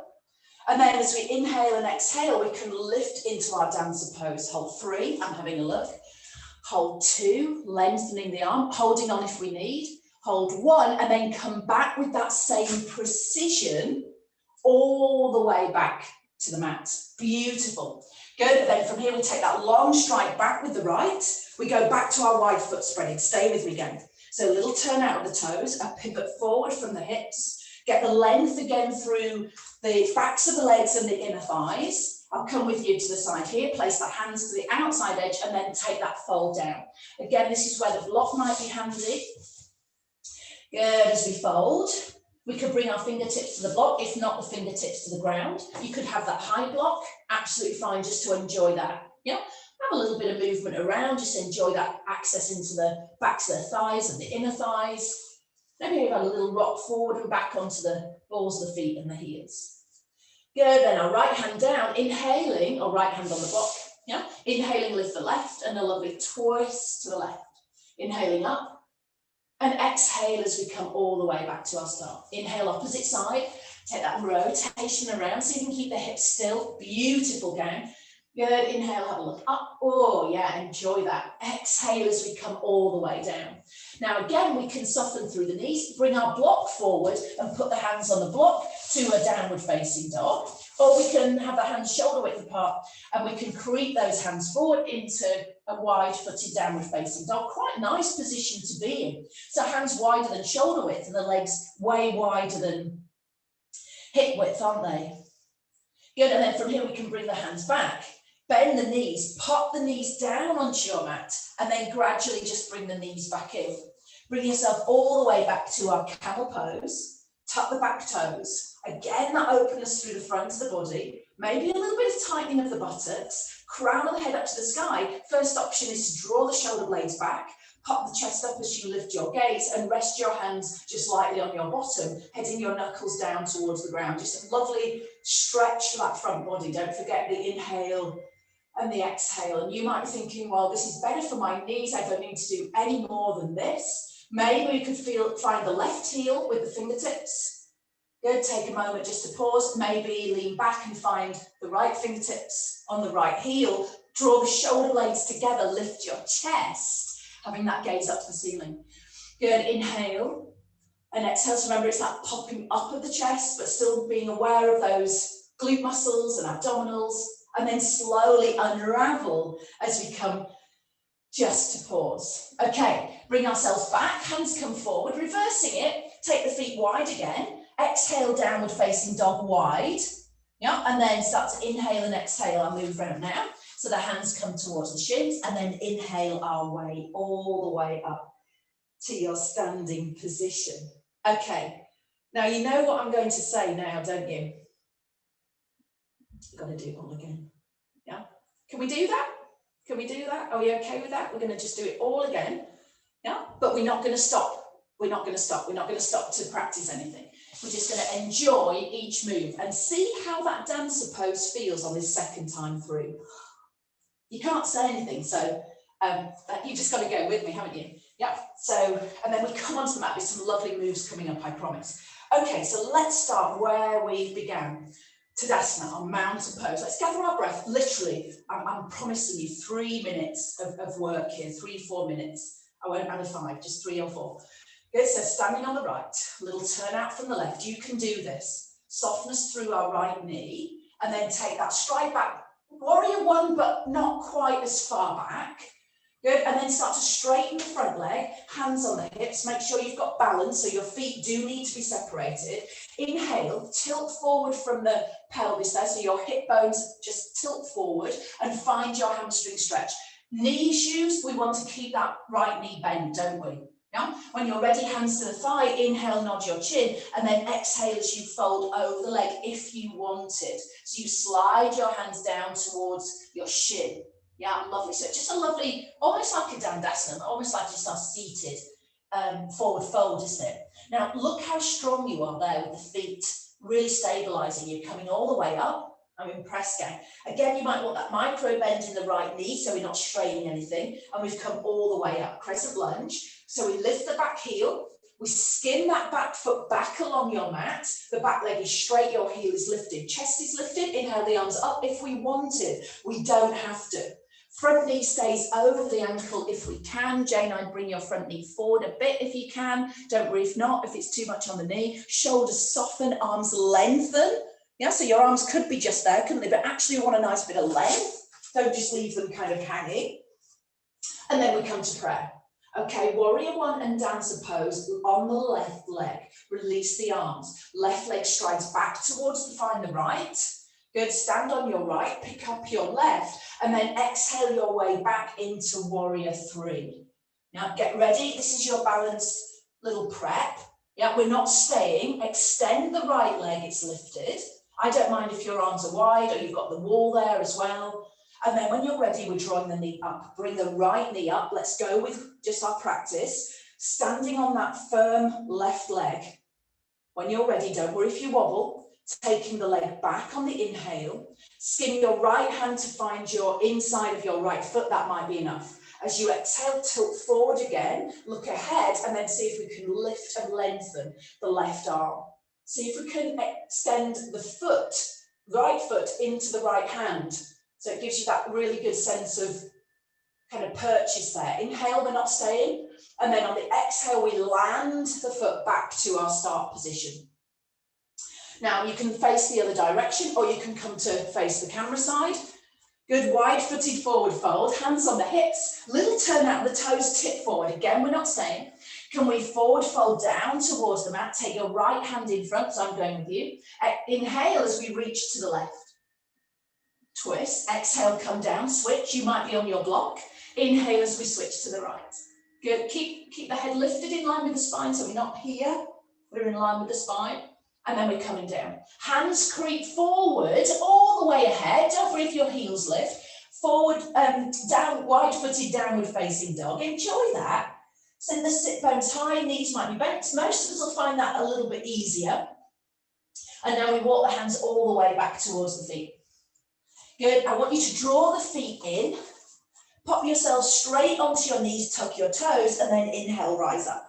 And then as we inhale and exhale, we can lift into our dancer pose. Hold three, I'm having a look. Hold two, lengthening the arm, holding on if we need. Hold one, and then come back with that same precision all the way back to the mat. Beautiful. Good, then from here we take that long stride back with the right. We go back to our wide foot spreading. Stay with me again. So a little turn out of the toes, a pivot forward from the hips. Get the length again through the backs of the legs and the inner thighs. I'll come with you to the side here, place the hands to the outside edge and then take that fold down. Again, this is where the block might be handy. Good, as we fold. We could bring our fingertips to the block, if not the fingertips to the ground. You could have that high block, absolutely fine, just to enjoy that. Yeah, have a little bit of movement around, just enjoy that access into the backs of the thighs and the inner thighs. Maybe you've had a little rock forward and back onto the balls of the feet and the heels. Good, then our right hand down, inhaling, or right hand on the block. Yeah, inhaling, lift the left and a lovely twist to the left. Inhaling up. And exhale as we come all the way back to our start. Inhale, opposite side. Take that rotation around so you can keep the hips still. Beautiful, gang. Good. Inhale, have a look up. Oh, yeah, enjoy that. Exhale as we come all the way down. Now, again, we can soften through the knees, bring our block forward and put the hands on the block to a downward facing dog. Or we can have the hands shoulder width apart and we can creep those hands forward into a wide-footed downward facing dog. Quite a nice position to be in. So hands wider than shoulder width and the legs way wider than hip width, aren't they? Good, and then from here we can bring the hands back. Bend the knees, pop the knees down onto your mat and then gradually just bring the knees back in. Bring yourself all the way back to our camel pose. Tuck the back toes. Again, that openness through the front of the body. Maybe a little bit of tightening of the buttocks. Crown of the head up to the sky. First option is to draw the shoulder blades back. Pop the chest up as you lift your gaze and rest your hands just lightly on your bottom, heading your knuckles down towards the ground. Just a lovely stretch for that front body. Don't forget the inhale and the exhale. And you might be thinking, well, this is better for my knees. I don't need to do any more than this. Maybe you could find the left heel with the fingertips. Good, take a moment just to pause. Maybe lean back and find the right fingertips on the right heel. Draw the shoulder blades together, lift your chest, having that gaze up to the ceiling. Good, inhale and exhale. So remember, it's that popping up of the chest, but still being aware of those glute muscles and abdominals, and then slowly unravel as we come just to pause. Okay, bring ourselves back, hands come forward, reversing it, take the feet wide again, exhale, downward facing dog wide, yeah, and then start to inhale and exhale. I'll move around now. So the hands come towards the shins and then inhale our way all the way up to your standing position. Okay, now you know what I'm going to say now, don't you? You've got to do it all again, yeah? Can we do that? Can we do that? Are we okay with that? We're going to just do it all again, yeah? But we're not going to stop. We're not going to stop. We're not going to stop to practice anything. We're just going to enjoy each move and see how that dancer pose feels on this second time through. You can't say anything, so you just got to go with me, haven't you? Yeah, so, and then we come onto the mat with some lovely moves coming up, I promise. Okay, so let's start where we began. Tadasana, our mountain pose. Let's gather our breath. Literally, I'm promising you 3 minutes of work here, 3-4 minutes. I won't add a 5, just 3 or 4. Good, so standing on the right, a little turn out from the left. You can do this. Softness through our right knee, and then take that stride back. Warrior one, but not quite as far back. Good, and then start to straighten the front leg, hands on the hips, make sure you've got balance, so your feet do need to be separated. Inhale, tilt forward from the pelvis there, so your hip bones just tilt forward and find your hamstring stretch. Knee issues, we want to keep that right knee bent, don't we? Yeah? When you're ready, hands to the thigh, inhale, nod your chin, and then exhale as you fold over the leg if you wanted. So you slide your hands down towards your shin. Yeah, lovely. So just a lovely, almost like a dandasana, almost like you are seated forward fold, isn't it? Now, look how strong you are there with the feet, really stabilizing you, coming all the way up. I'm impressed, gang. Again, you might want that micro bend in the right knee so we're not straining anything. And we've come all the way up, crescent lunge. So we lift the back heel, we skin that back foot back along your mat. The back leg is straight, your heel is lifted. Chest is lifted, inhale the arms up if we wanted. We don't have to. Front knee stays over the ankle if we can. Jane, I'd bring your front knee forward a bit if you can. Don't worry if not, if it's too much on the knee. Shoulders soften, arms lengthen. Yeah, so your arms could be just there, couldn't they? But actually you want a nice bit of length. Don't just leave them kind of hanging. And then we come to prayer. Okay, warrior one and dancer pose on the left leg. Release the arms. Left leg strides back towards the right. Good, stand on your right, pick up your left, and then exhale your way back into warrior three. Now get ready, this is your balanced little prep. Yeah, we're not staying, extend the right leg, it's lifted. I don't mind if your arms are wide or you've got the wall there as well. And then when you're ready, we're drawing the knee up. Bring the right knee up. Let's go with just our practice. Standing on that firm left leg. When you're ready, don't worry if you wobble. Taking the leg back on the inhale. Skin your right hand to find your inside of your right foot. That might be enough. As you exhale, tilt forward again. Look ahead and then see if we can lift and lengthen the left arm. See if we can extend the foot, right foot into the right hand. So it gives you that really good sense of kind of purchase there. Inhale, we're not staying. And then on the exhale, we land the foot back to our start position. Now you can face the other direction or you can come to face the camera side. Good, wide-footed forward fold, hands on the hips, little turn out, the toes tip forward. Again, we're not staying. Can we forward fold down towards the mat? Take your right hand in front, so I'm going with you. Inhale as we reach to the left. Twist, exhale, come down, switch. You might be on your block. Inhale as we switch to the right. Good, keep the head lifted in line with the spine, so we're not here, we're in line with the spine. And then we're coming down. Hands creep forward, all the way ahead. Don't worry if your heels lift. Forward, down, wide-footed, downward facing dog. Enjoy that. Send the sit bones high, knees might be bent. Most of us will find that a little bit easier. And now we walk the hands all the way back towards the feet. Good, I want you to draw the feet in. Pop yourself straight onto your knees, tuck your toes, and then inhale, rise up.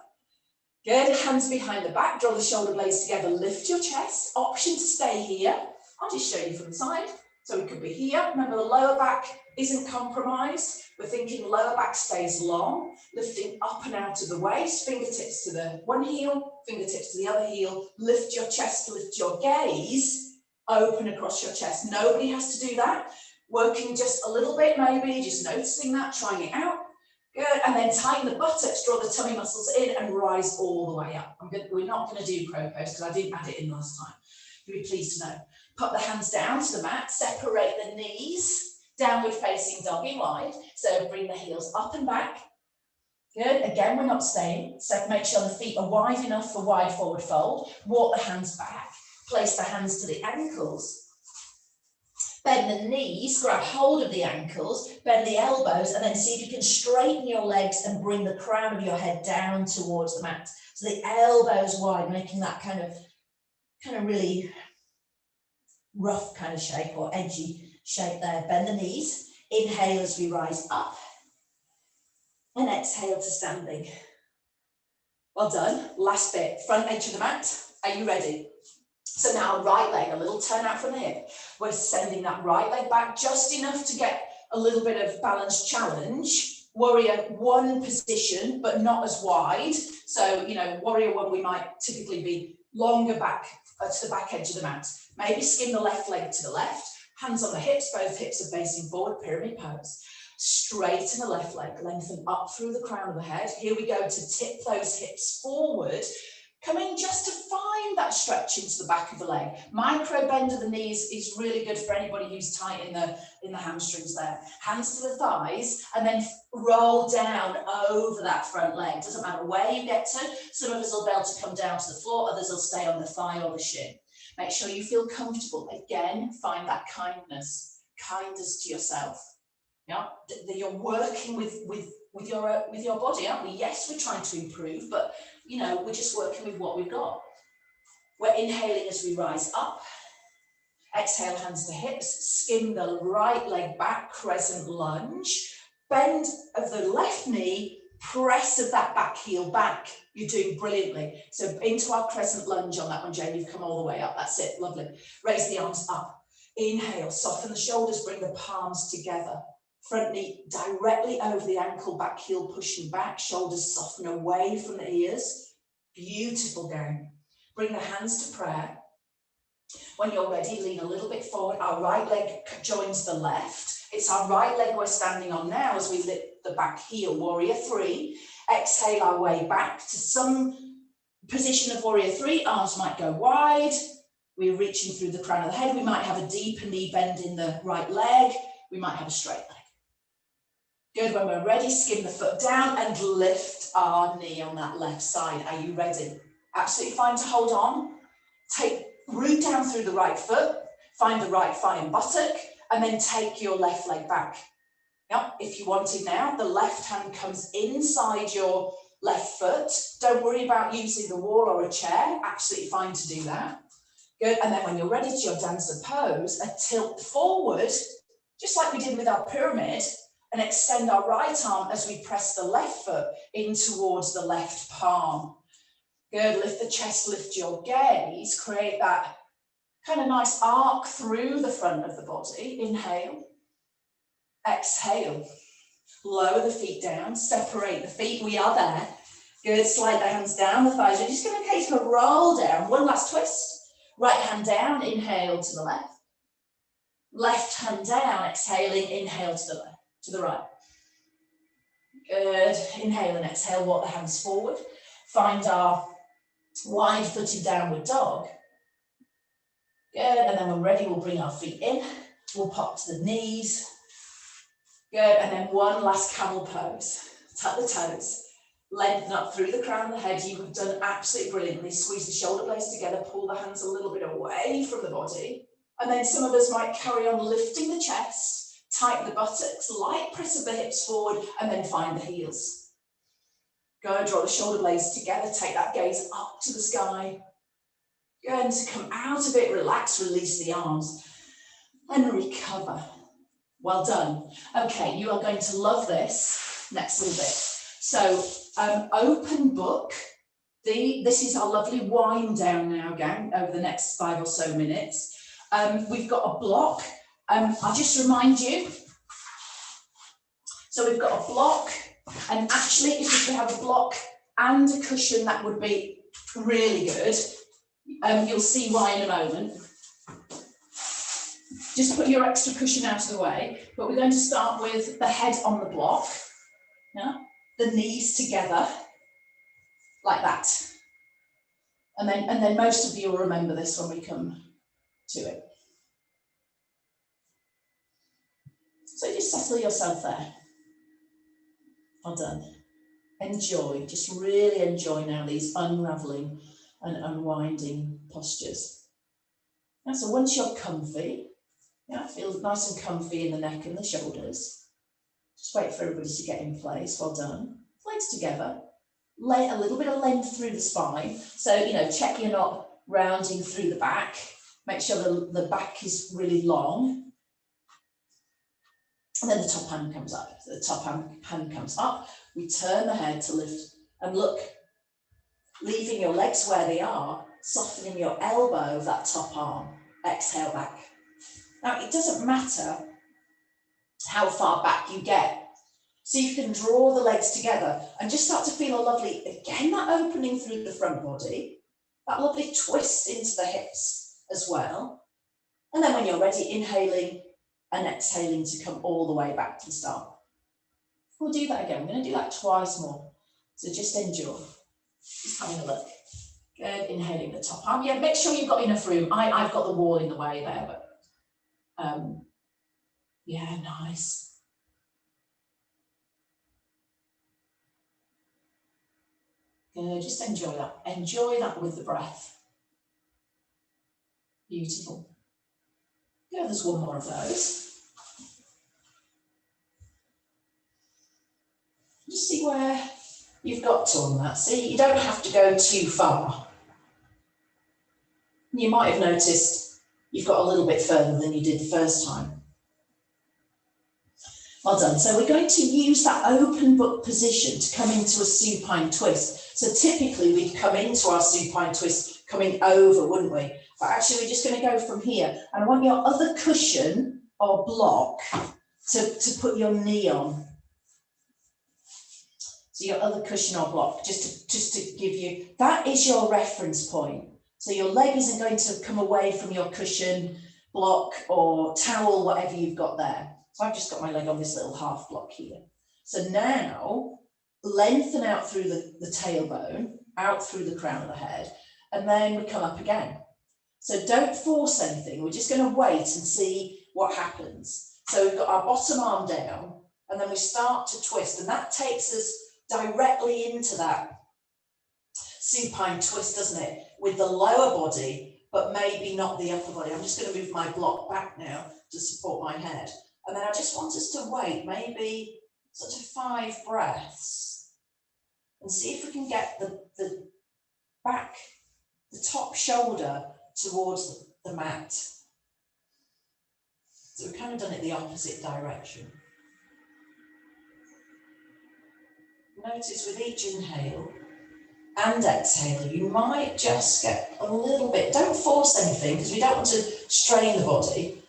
Good, hands behind the back, draw the shoulder blades together, lift your chest. Option to stay here. I'll just show you from the side. So we could be here. Remember, the lower back isn't compromised. We're thinking lower back stays long, lifting up and out of the waist, fingertips to the one heel, fingertips to the other heel. Lift your chest, lift your gaze, open across your chest. Nobody has to do that. Working just a little bit, maybe, just noticing that, trying it out. Good, and then tighten the buttocks, draw the tummy muscles in and rise all the way up. We're not going to do crow pose because I didn't add it in last time. You'll be pleased to know. Put the hands down to the mat, separate the knees, downward facing dog in wide. So bring the heels up and back. Good, again, we're not staying. So make sure the feet are wide enough for wide forward fold. Walk the hands back, place the hands to the ankles. Bend the knees, grab hold of the ankles, bend the elbows, and then see if you can straighten your legs and bring the crown of your head down towards the mat. So the elbows wide, making that kind of really rough kind of shape or edgy shape there. Bend the knees, inhale as we rise up, and exhale to standing. Well done. Last bit, front edge of the mat. Are you ready? So now right leg, a little turn out from the hip. We're sending that right leg back just enough to get a little bit of balance challenge. Warrior one position, but not as wide. So, warrior one, we might typically be longer back to the back edge of the mat. Maybe skin the left leg to the left, hands on the hips, both hips are facing forward, pyramid pose. Straighten the left leg, lengthen up through the crown of the head. Here we go to tip those hips forward. Come in just to find that stretch into the back of the leg. Micro bend of the knees is really good for anybody who's tight in the hamstrings there. Hands to the thighs and then roll down over that front leg. Doesn't matter where you get to. Some of us will be able to come down to the floor, others will stay on the thigh or the shin. Make sure you feel comfortable. Again, find that kindness to yourself. Yeah, that you're working with your body, aren't we? Yes, we're trying to improve, but you know, we're just working with what we've got. We're inhaling as we rise up. Exhale, hands to hips. Skim the right leg back, crescent lunge. Bend of the left knee, press of that back heel back. You're doing brilliantly. So into our crescent lunge on that one, Jane. You've come all the way up. That's it. Lovely. Raise the arms up. Inhale, soften the shoulders, bring the palms together. Front knee directly over the ankle, back heel pushing back, shoulders soften away from the ears. Beautiful going. Bring the hands to prayer. When you're ready, lean a little bit forward. Our right leg joins the left. It's our right leg we're standing on now as we lift the back heel. Warrior three. Exhale our way back to some position of warrior three. Arms might go wide. We're reaching through the crown of the head. We might have a deeper knee bend in the right leg. We might have a straight leg. Good, when we're ready, skim the foot down and lift our knee on that left side. Are you ready? Absolutely fine to hold on. Take root down through the right foot, find the right thigh and buttock, and then take your left leg back. Yep, if you wanted now, the left hand comes inside your left foot. Don't worry about using the wall or a chair, absolutely fine to do that. Good, and then when you're ready to your dancer pose, a tilt forward, just like we did with our pyramid, and extend our right arm as we press the left foot in towards the left palm. Good, lift the chest, lift your gaze, create that kind of nice arc through the front of the body. Inhale, exhale, lower the feet down, separate the feet, we are there. Good, slide the hands down the thighs. We're just going to take a roll down, one last twist. Right hand down, inhale to the left. Left hand down, exhaling, inhale to the left. To the right. Good. Inhale and exhale, walk the hands forward. Find our wide-footed downward dog. Good. And then when we're ready, we'll bring our feet in. We'll pop to the knees. Good. And then one last camel pose. Tuck the toes. Lengthen up through the crown of the head. You have done absolutely brilliantly. Squeeze the shoulder blades together. Pull the hands a little bit away from the body. And then some of us might carry on lifting the chest. Tighten the buttocks, light press of the hips forward, and then find the heels. Go, draw the shoulder blades together, take that gaze up to the sky. Going to come out of it, relax, release the arms, and recover. Well done. Okay, you are going to love this next little bit. So, open book. This is our lovely wind down now, gang, over the next 5 or so minutes. We've got a block. I'll just remind you, so we've got a block, and actually if we could have a block and a cushion, that would be really good. You'll see why in a moment. Just put your extra cushion out of the way, but we're going to start with the head on the block, yeah? The knees together, like that. And then most of you will remember this when we come to it. So just settle yourself there. Well done. Enjoy, just really enjoy now these unraveling and unwinding postures. And so once you're comfy, yeah, feel nice and comfy in the neck and the shoulders. Just wait for everybody to get in place. Well done. Legs together. Lay a little bit of length through the spine. So, you know, check you're not rounding through the back. Make sure the back is really long. And then the top hand comes up. So the top hand comes up. We turn the head to lift and look, leaving your legs where they are, softening your elbow of that top arm. Exhale back. Now, it doesn't matter how far back you get. So you can draw the legs together and just start to feel a lovely, again, that opening through the front body, that lovely twist into the hips as well. And then when you're ready, inhaling and exhaling to come all the way back to the start. We'll do that again. We're going to do that twice more. So just enjoy. Just having a look. Good, inhaling the top arm. Yeah, make sure you've got enough room. I've got the wall in the way there, but yeah, nice. Good, just enjoy that. Enjoy that with the breath. Beautiful. Yeah, there's one more of those. Just see where you've got to on that. See, you don't have to go too far. You might have noticed you've got a little bit further than you did the first time. Well done. So we're going to use that open book position to come into a supine twist. So typically we'd come into our supine twist coming over, wouldn't we? But actually we're just going to go from here. And I want your other cushion or block to put your knee on. So your other cushion or block, just to give you, that is your reference point. So your leg isn't going to come away from your cushion, block or towel, whatever you've got there. So I've just got my leg on this little half block here. So now lengthen out through the tailbone, out through the crown of the head, and then we come up again. So don't force anything. We're just going to wait and see what happens. So we've got our bottom arm down, and then we start to twist, and that takes us directly into that supine twist, doesn't it? With the lower body, but maybe not the upper body. I'm just going to move my block back now to support my head. And then I just want us to wait maybe sort of 5 breaths and see if we can get the back, the top shoulder towards the mat. So we've kind of done it the opposite direction. Notice with each inhale and exhale, you might just get a little bit, don't force anything because we don't want to strain the body,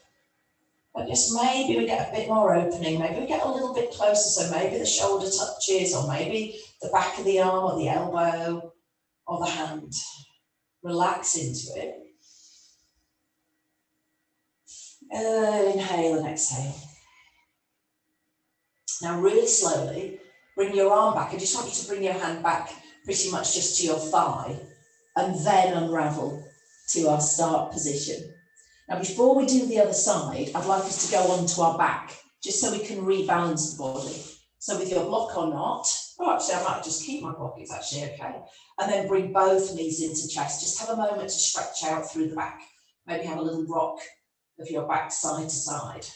but just maybe we get a bit more opening, maybe we get a little bit closer, so maybe the shoulder touches, or maybe the back of the arm or the elbow or the hand. Relax into it. Inhale and exhale. Now really slowly, bring your arm back. I just want you to bring your hand back pretty much just to your thigh and then unravel to our start position. Now before we do the other side, I'd like us to go onto our back just so we can rebalance the body. So with your block or not, oh actually I might just keep my block, it's actually okay. And then bring both knees into chest. Just have a moment to stretch out through the back. Maybe have a little rock of your back side to side.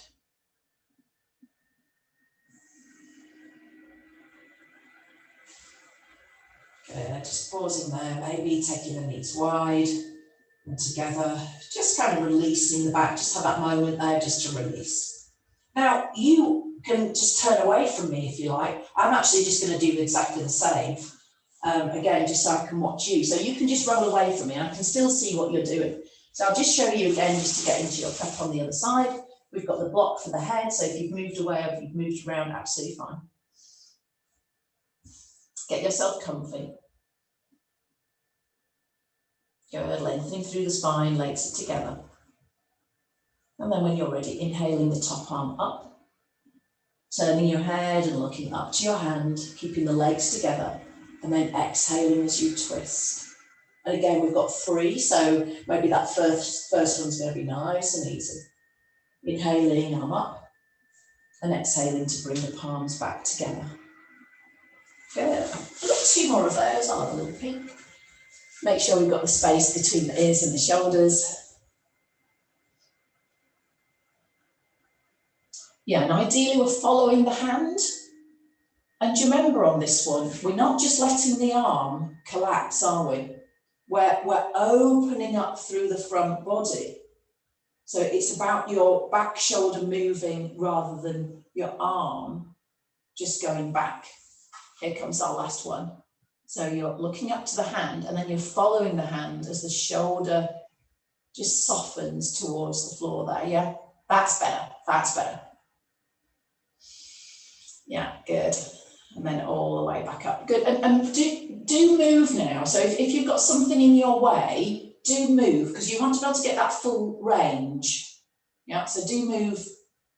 Good, just pausing there, maybe taking the knees wide and together, just kind of releasing the back, just have that moment there just to release. Now, you can just turn away from me if you like. I'm actually just going to do exactly the same, again, just so I can watch you. So you can just roll away from me, I can still see what you're doing. So I'll just show you again, just to get into your prep on the other side. We've got the block for the head, so if you've moved away or if you've moved around, absolutely fine. Get yourself comfy. Good, lengthening through the spine, legs are together. And then when you're ready, inhaling the top arm up, turning your head and looking up to your hand, keeping the legs together, and then exhaling as you twist. And again, we've got 3, so maybe that first one's going to be nice and easy. Inhaling, arm up, and exhaling to bring the palms back together. Good. We've got 2 more of those. I'll have a little peek. Make sure we've got the space between the ears and the shoulders. Yeah, and ideally we're following the hand. And do you remember on this one, we're not just letting the arm collapse, are we? We're opening up through the front body. So it's about your back shoulder moving rather than your arm just going back. Here comes our last one. So you're looking up to the hand and then you're following the hand as the shoulder just softens towards the floor there, yeah? That's better, that's better. Yeah, good. And then all the way back up. Good, and do move now. So if you've got something in your way, do move, because you want to be able to get that full range. Yeah, so do move,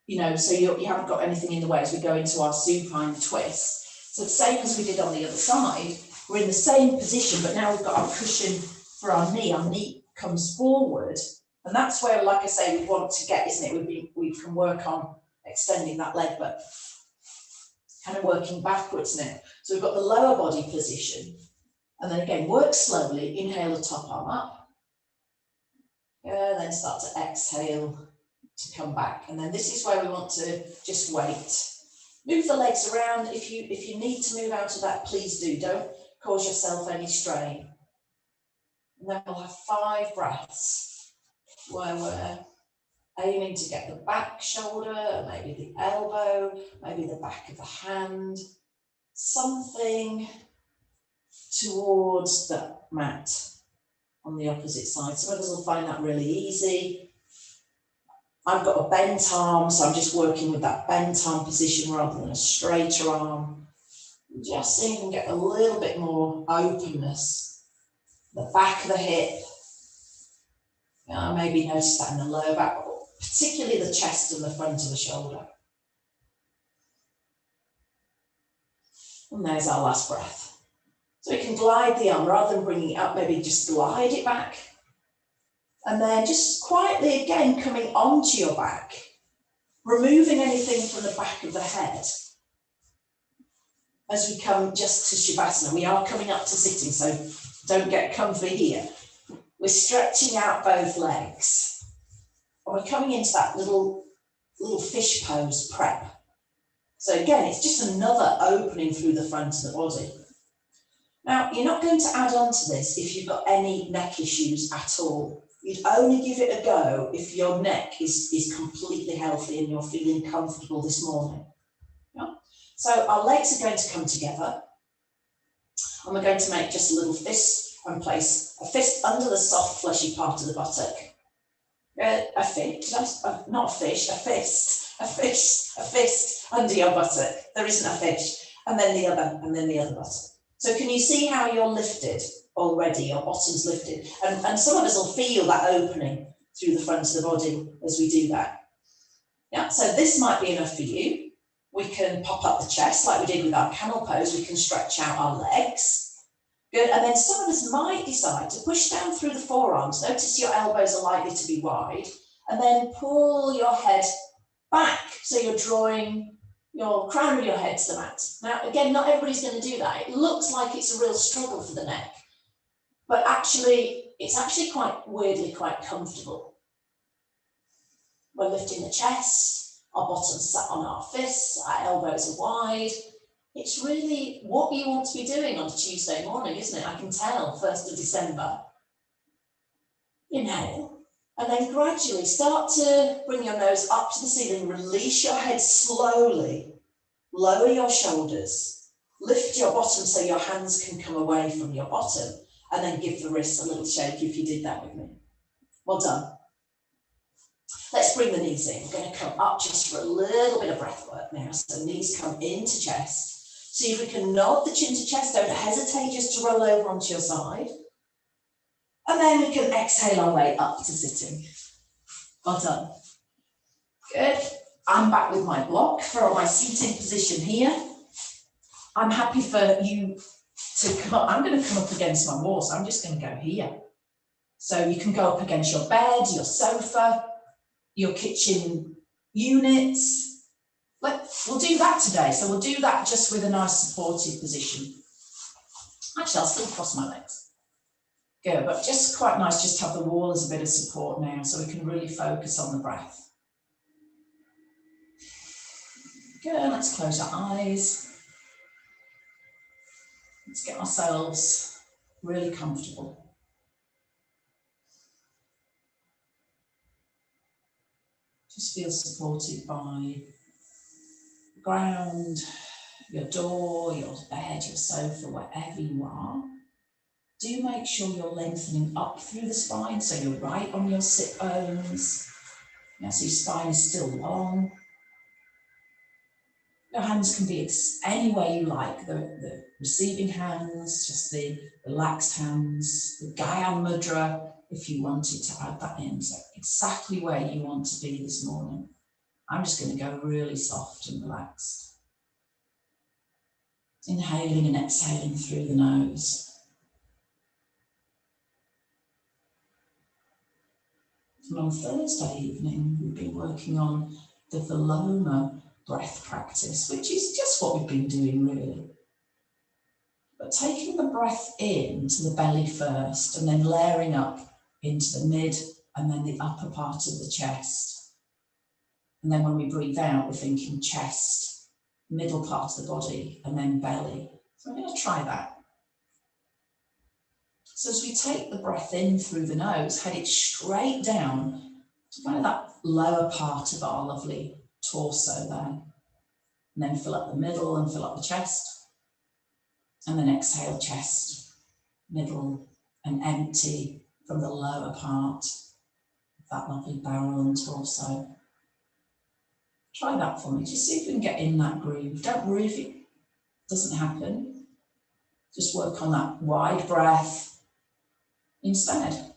you know, so you haven't got anything in the way as we go into our supine twist. So the same as we did on the other side, we're in the same position, but now we've got our cushion for our knee comes forward. And that's where, like I say, we want to get, isn't it? We can work on extending that leg, but kind of working backwards now. So we've got the lower body position. And then again, work slowly, inhale the top arm up. And then start to exhale to come back. And then this is where we want to just wait. Move the legs around. If you need to move out of that, please do. Don't cause yourself any strain. And then we'll have 5 breaths where we're aiming to get the back shoulder, maybe the elbow, maybe the back of the hand, something towards the mat on the opposite side. Some of us will find that really easy. I've got a bent arm, so I'm just working with that bent arm position rather than a straighter arm. Just so you can get a little bit more openness. The back of the hip. Maybe notice that in the lower back, particularly the chest and the front of the shoulder. And there's our last breath. So we can glide the arm rather than bringing it up, maybe just glide it back. And then just quietly again coming onto your back, removing anything from the back of the head. As we come just to Shavasana, we are coming up to sitting, so don't get comfy here. We're stretching out both legs. And we're coming into that little fish pose prep. So again, it's just another opening through the front of the body. Now, you're not going to add on to this if you've got any neck issues at all. You'd only give it a go if your neck is completely healthy and you're feeling comfortable this morning. Yeah? So our legs are going to come together. And we're going to make just a little fist and place a fist under the soft, fleshy part of the buttock. A fist under your buttock. There isn't a fish. And then the other buttock. So can you see how you're lifted already? Your bottom's lifted. And some of us will feel that opening through the front of the body as we do that. Yeah, so this might be enough for you. We can pop up the chest like we did with our camel pose. We can stretch out our legs. Good, and then some of us might decide to push down through the forearms. Notice your elbows are likely to be wide. And then pull your head back. So you're drawing your crown of your head to the mat. Now, again, not everybody's going to do that. It looks like it's a real struggle for the neck. But actually, it's actually quite comfortable. We're lifting the chest. Our bottom's sat on our fists. Our elbows are wide. It's really what you want to be doing on a Tuesday morning, isn't it? I can tell, 1st of December. Inhale, and then gradually start to bring your nose up to the ceiling. Release your head slowly. Lower your shoulders. Lift your bottom so your hands can come away from your bottom. And then give the wrists a little shake if you did that with me. Well done. Let's bring the knees in. We're going to come up just for a little bit of breath work now. So knees come into chest. See if we can nod the chin to chest. Don't hesitate just to roll over onto your side. And then we can exhale our way up to sitting. Well done. Good. I'm back with my block for my seating position here. I'm happy for you to come up. I'm going to come up against my wall, so I'm just going to go here. So you can go up against your bed, your sofa, your kitchen units. We'll do that today. So we'll do that just with a nice supported position. Actually, I'll still cross my legs. Good, but just quite nice just to have the wall as a bit of support now so we can really focus on the breath. Good, let's close our eyes. Let's get ourselves really comfortable. Just feel supported by the ground, your door, your bed, your sofa, wherever you are. Do make sure you're lengthening up through the spine so you're right on your sit bones. Yeah, so your spine is still long. Your hands can be any way you like, the receiving hands, just the relaxed hands, the Gyan Mudra, if you wanted to add that in. So exactly where you want to be this morning. I'm just going to go really soft and relaxed. Inhaling and exhaling through the nose. And on Thursday evening, we've been working on the Veloma breath practice, which is just what we've been doing really. But taking the breath in to the belly first and then layering up into the mid and then the upper part of the chest. And then when we breathe out, we're thinking chest, middle part of the body, and then belly. So I'm going to try that. So as we take the breath in through the nose, head it straight down to kind of that lower part of our lovely torso there. And then fill up the middle and fill up the chest. And then exhale, chest, middle, and empty from the lower part of that lovely barrel and torso. Try that for me, just see if we can get in that groove. Don't worry if it doesn't happen. Just work on that wide breath instead.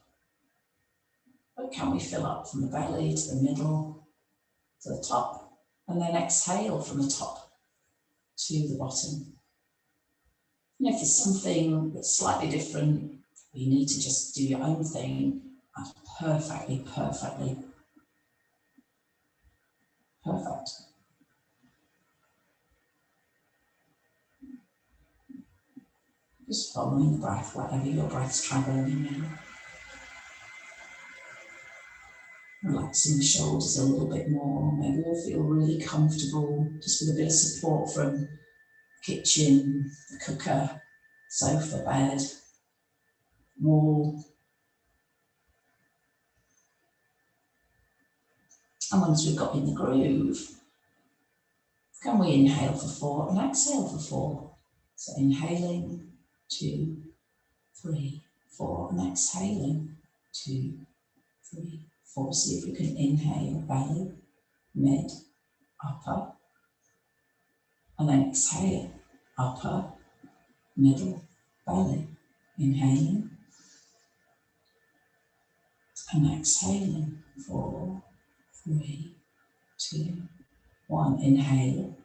But can we fill up from the belly to the middle, to the top, and then exhale from the top to the bottom. And if there's something that's slightly different, you need to just do your own thing. That's perfect. Just following the breath, wherever your breath's traveling now. Relaxing the shoulders a little bit more. Maybe you'll feel really comfortable just with a bit of support from the kitchen, the cooker, sofa, bed, wall. And once we've got in the groove, can we inhale for 4 and exhale for 4? So inhaling, 2, 3, 4, and exhaling, 2, 3, 4. See if we can inhale belly, mid, upper, and then exhale, upper, middle, belly. Inhaling, and exhaling, 4, 3, 2, 1. Inhale,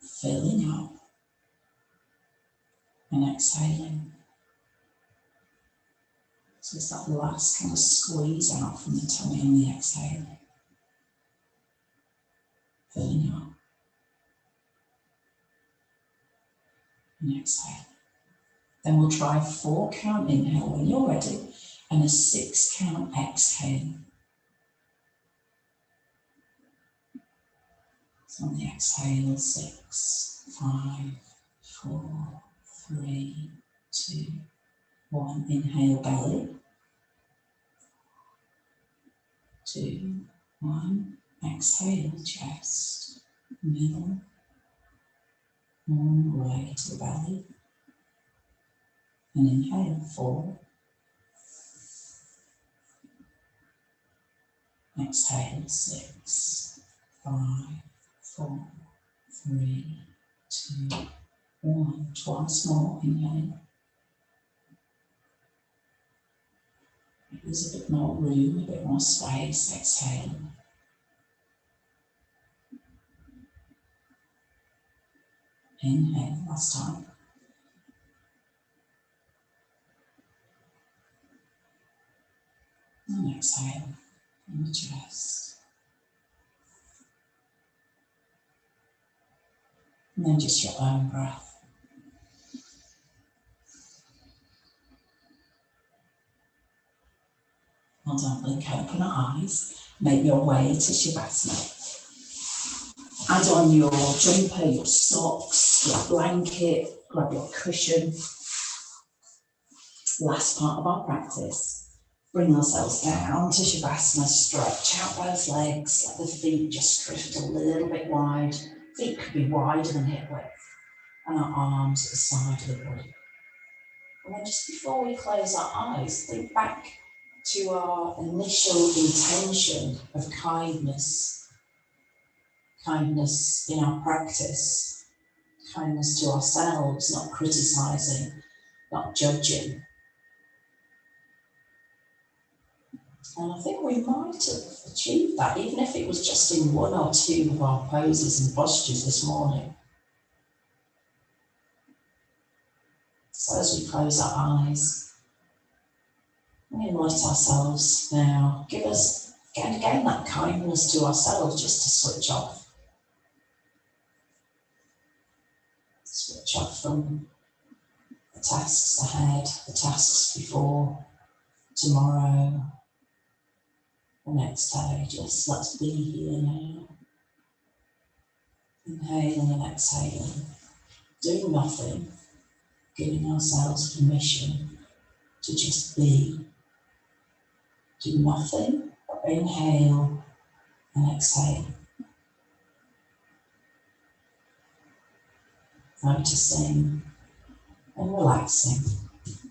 filling up, and exhaling. So it's that last kind of squeeze out from the tummy on the exhale. Filling up, and exhale. Then we'll try a 4 count inhale when you're ready, and a 6 count exhale. So on the exhale, 6, 5, 4, 3, 2, 1. Inhale belly. 2, 1. Exhale chest, middle, all the way to the belly. And inhale 4. Exhale 6, 5, 4, 3, 2, 1. Twice more. Inhale. There's a bit more room, a bit more space. Exhale. Inhale, last time. And exhale in the chest. And then just your own breath. Well done, blink open our eyes. Make your way to Shavasana. Add on your jumper, your socks, your blanket, grab your cushion. Last part of our practice. Bring ourselves down to Shavasana, stretch out those legs, let the feet just drift a little bit wide. Feet could be wider than hip width, and our arms at the side of the body. And then just before we close our eyes, think back to our initial intention of kindness. Kindness in our practice, kindness to ourselves, not criticising, not judging. And I think we might have achieved that, even if it was just in 1 or 2 of our poses and postures this morning. So as we close our eyes, We invite ourselves now, give us again that kindness to ourselves just to switch off. Switch off from the tasks ahead, the tasks before, tomorrow, the next day. Just let's be here now. Inhaling and exhaling. Do nothing, giving ourselves permission to just be. Do nothing but inhale and exhale. Noticing and relaxing,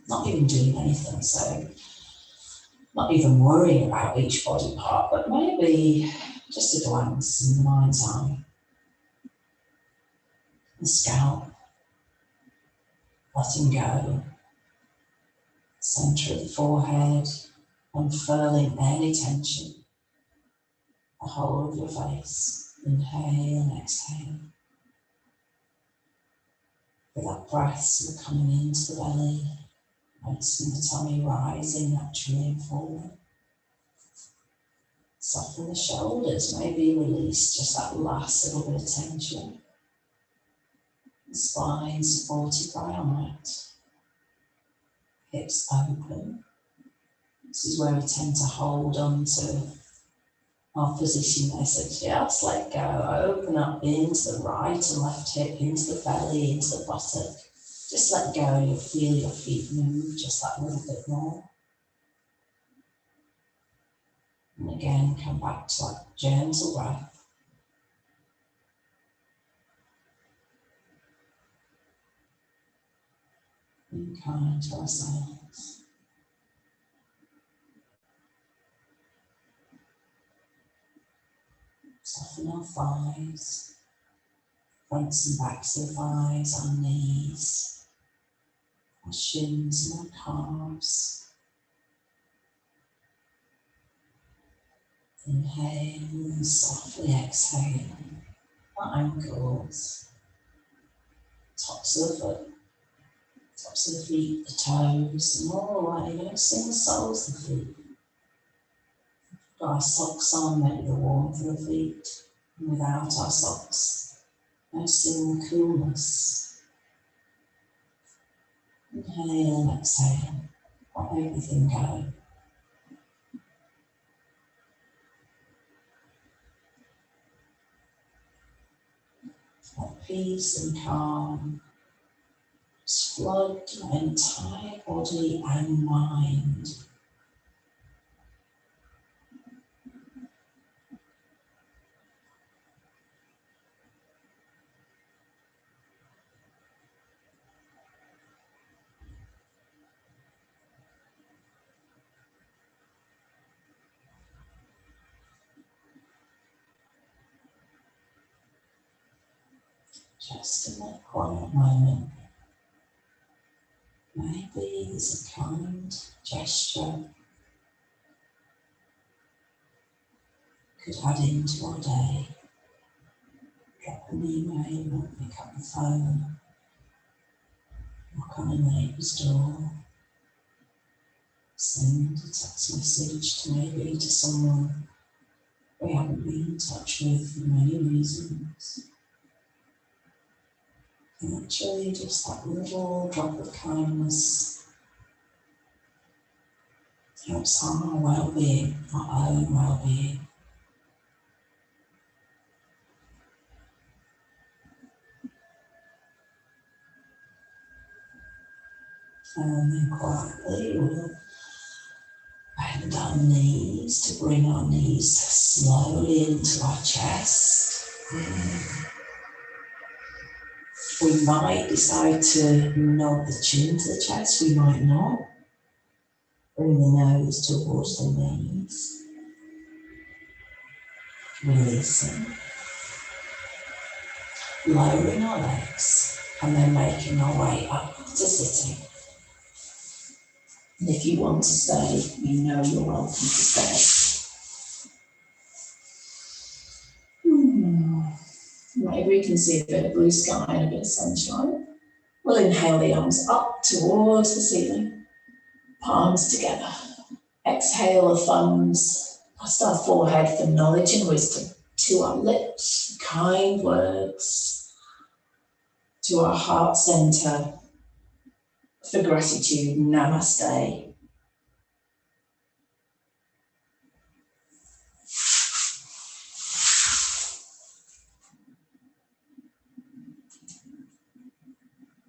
not even doing anything, so not even worrying about each body part, but maybe just a glance in the mind's eye, the scalp, letting go, centre of the forehead, unfurling any tension, the whole of your face. Inhale and exhale. Feel that breath coming into the belly, noticing the tummy rising naturally and forward. Soften the shoulders, maybe release just that last little bit of tension. The spine supported by our mat. Hips open. This is where we tend to hold on to our position there. So just let go, open up into the right and left hip, into the belly, into the buttock. Just let go, you'll feel your feet move just that little bit more. And again, come back to that gentle breath. Be kind to ourselves. Soften our thighs, fronts and backs of the thighs, our knees, our shins and our calves. Inhale and softly exhale. Our ankles, tops of the foot, tops of the feet, the toes, and all the way, noticing the soles of the feet. Got our socks on, maybe the warmth of the feet, and without our socks, noticing the coolness. Inhale and exhale, let everything go. Let peace and calm just flood my entire body and mind. Just in that quiet moment, maybe there's a kind gesture could add into our day. Drop an email or pick up the phone, knock on a neighbour's door, send a text message to maybe to someone we haven't been in touch with for many reasons. And actually just that little drop of kindness helps our well-being, our own well-being. And then quietly we'll bend our knees to bring our knees slowly into our chest. We might decide to nod the chin to the chest, we might not. Bring the nose towards the knees. Releasing. Lowering our legs and then making our way up to sitting. And if you want to stay, you know you're welcome to stay. Maybe we can see a bit of blue sky and a bit of sunshine. We'll inhale the arms up towards the ceiling, palms together. Exhale the thumbs past our forehead for knowledge and wisdom, to our lips, kind words, to our heart center for gratitude. Namaste.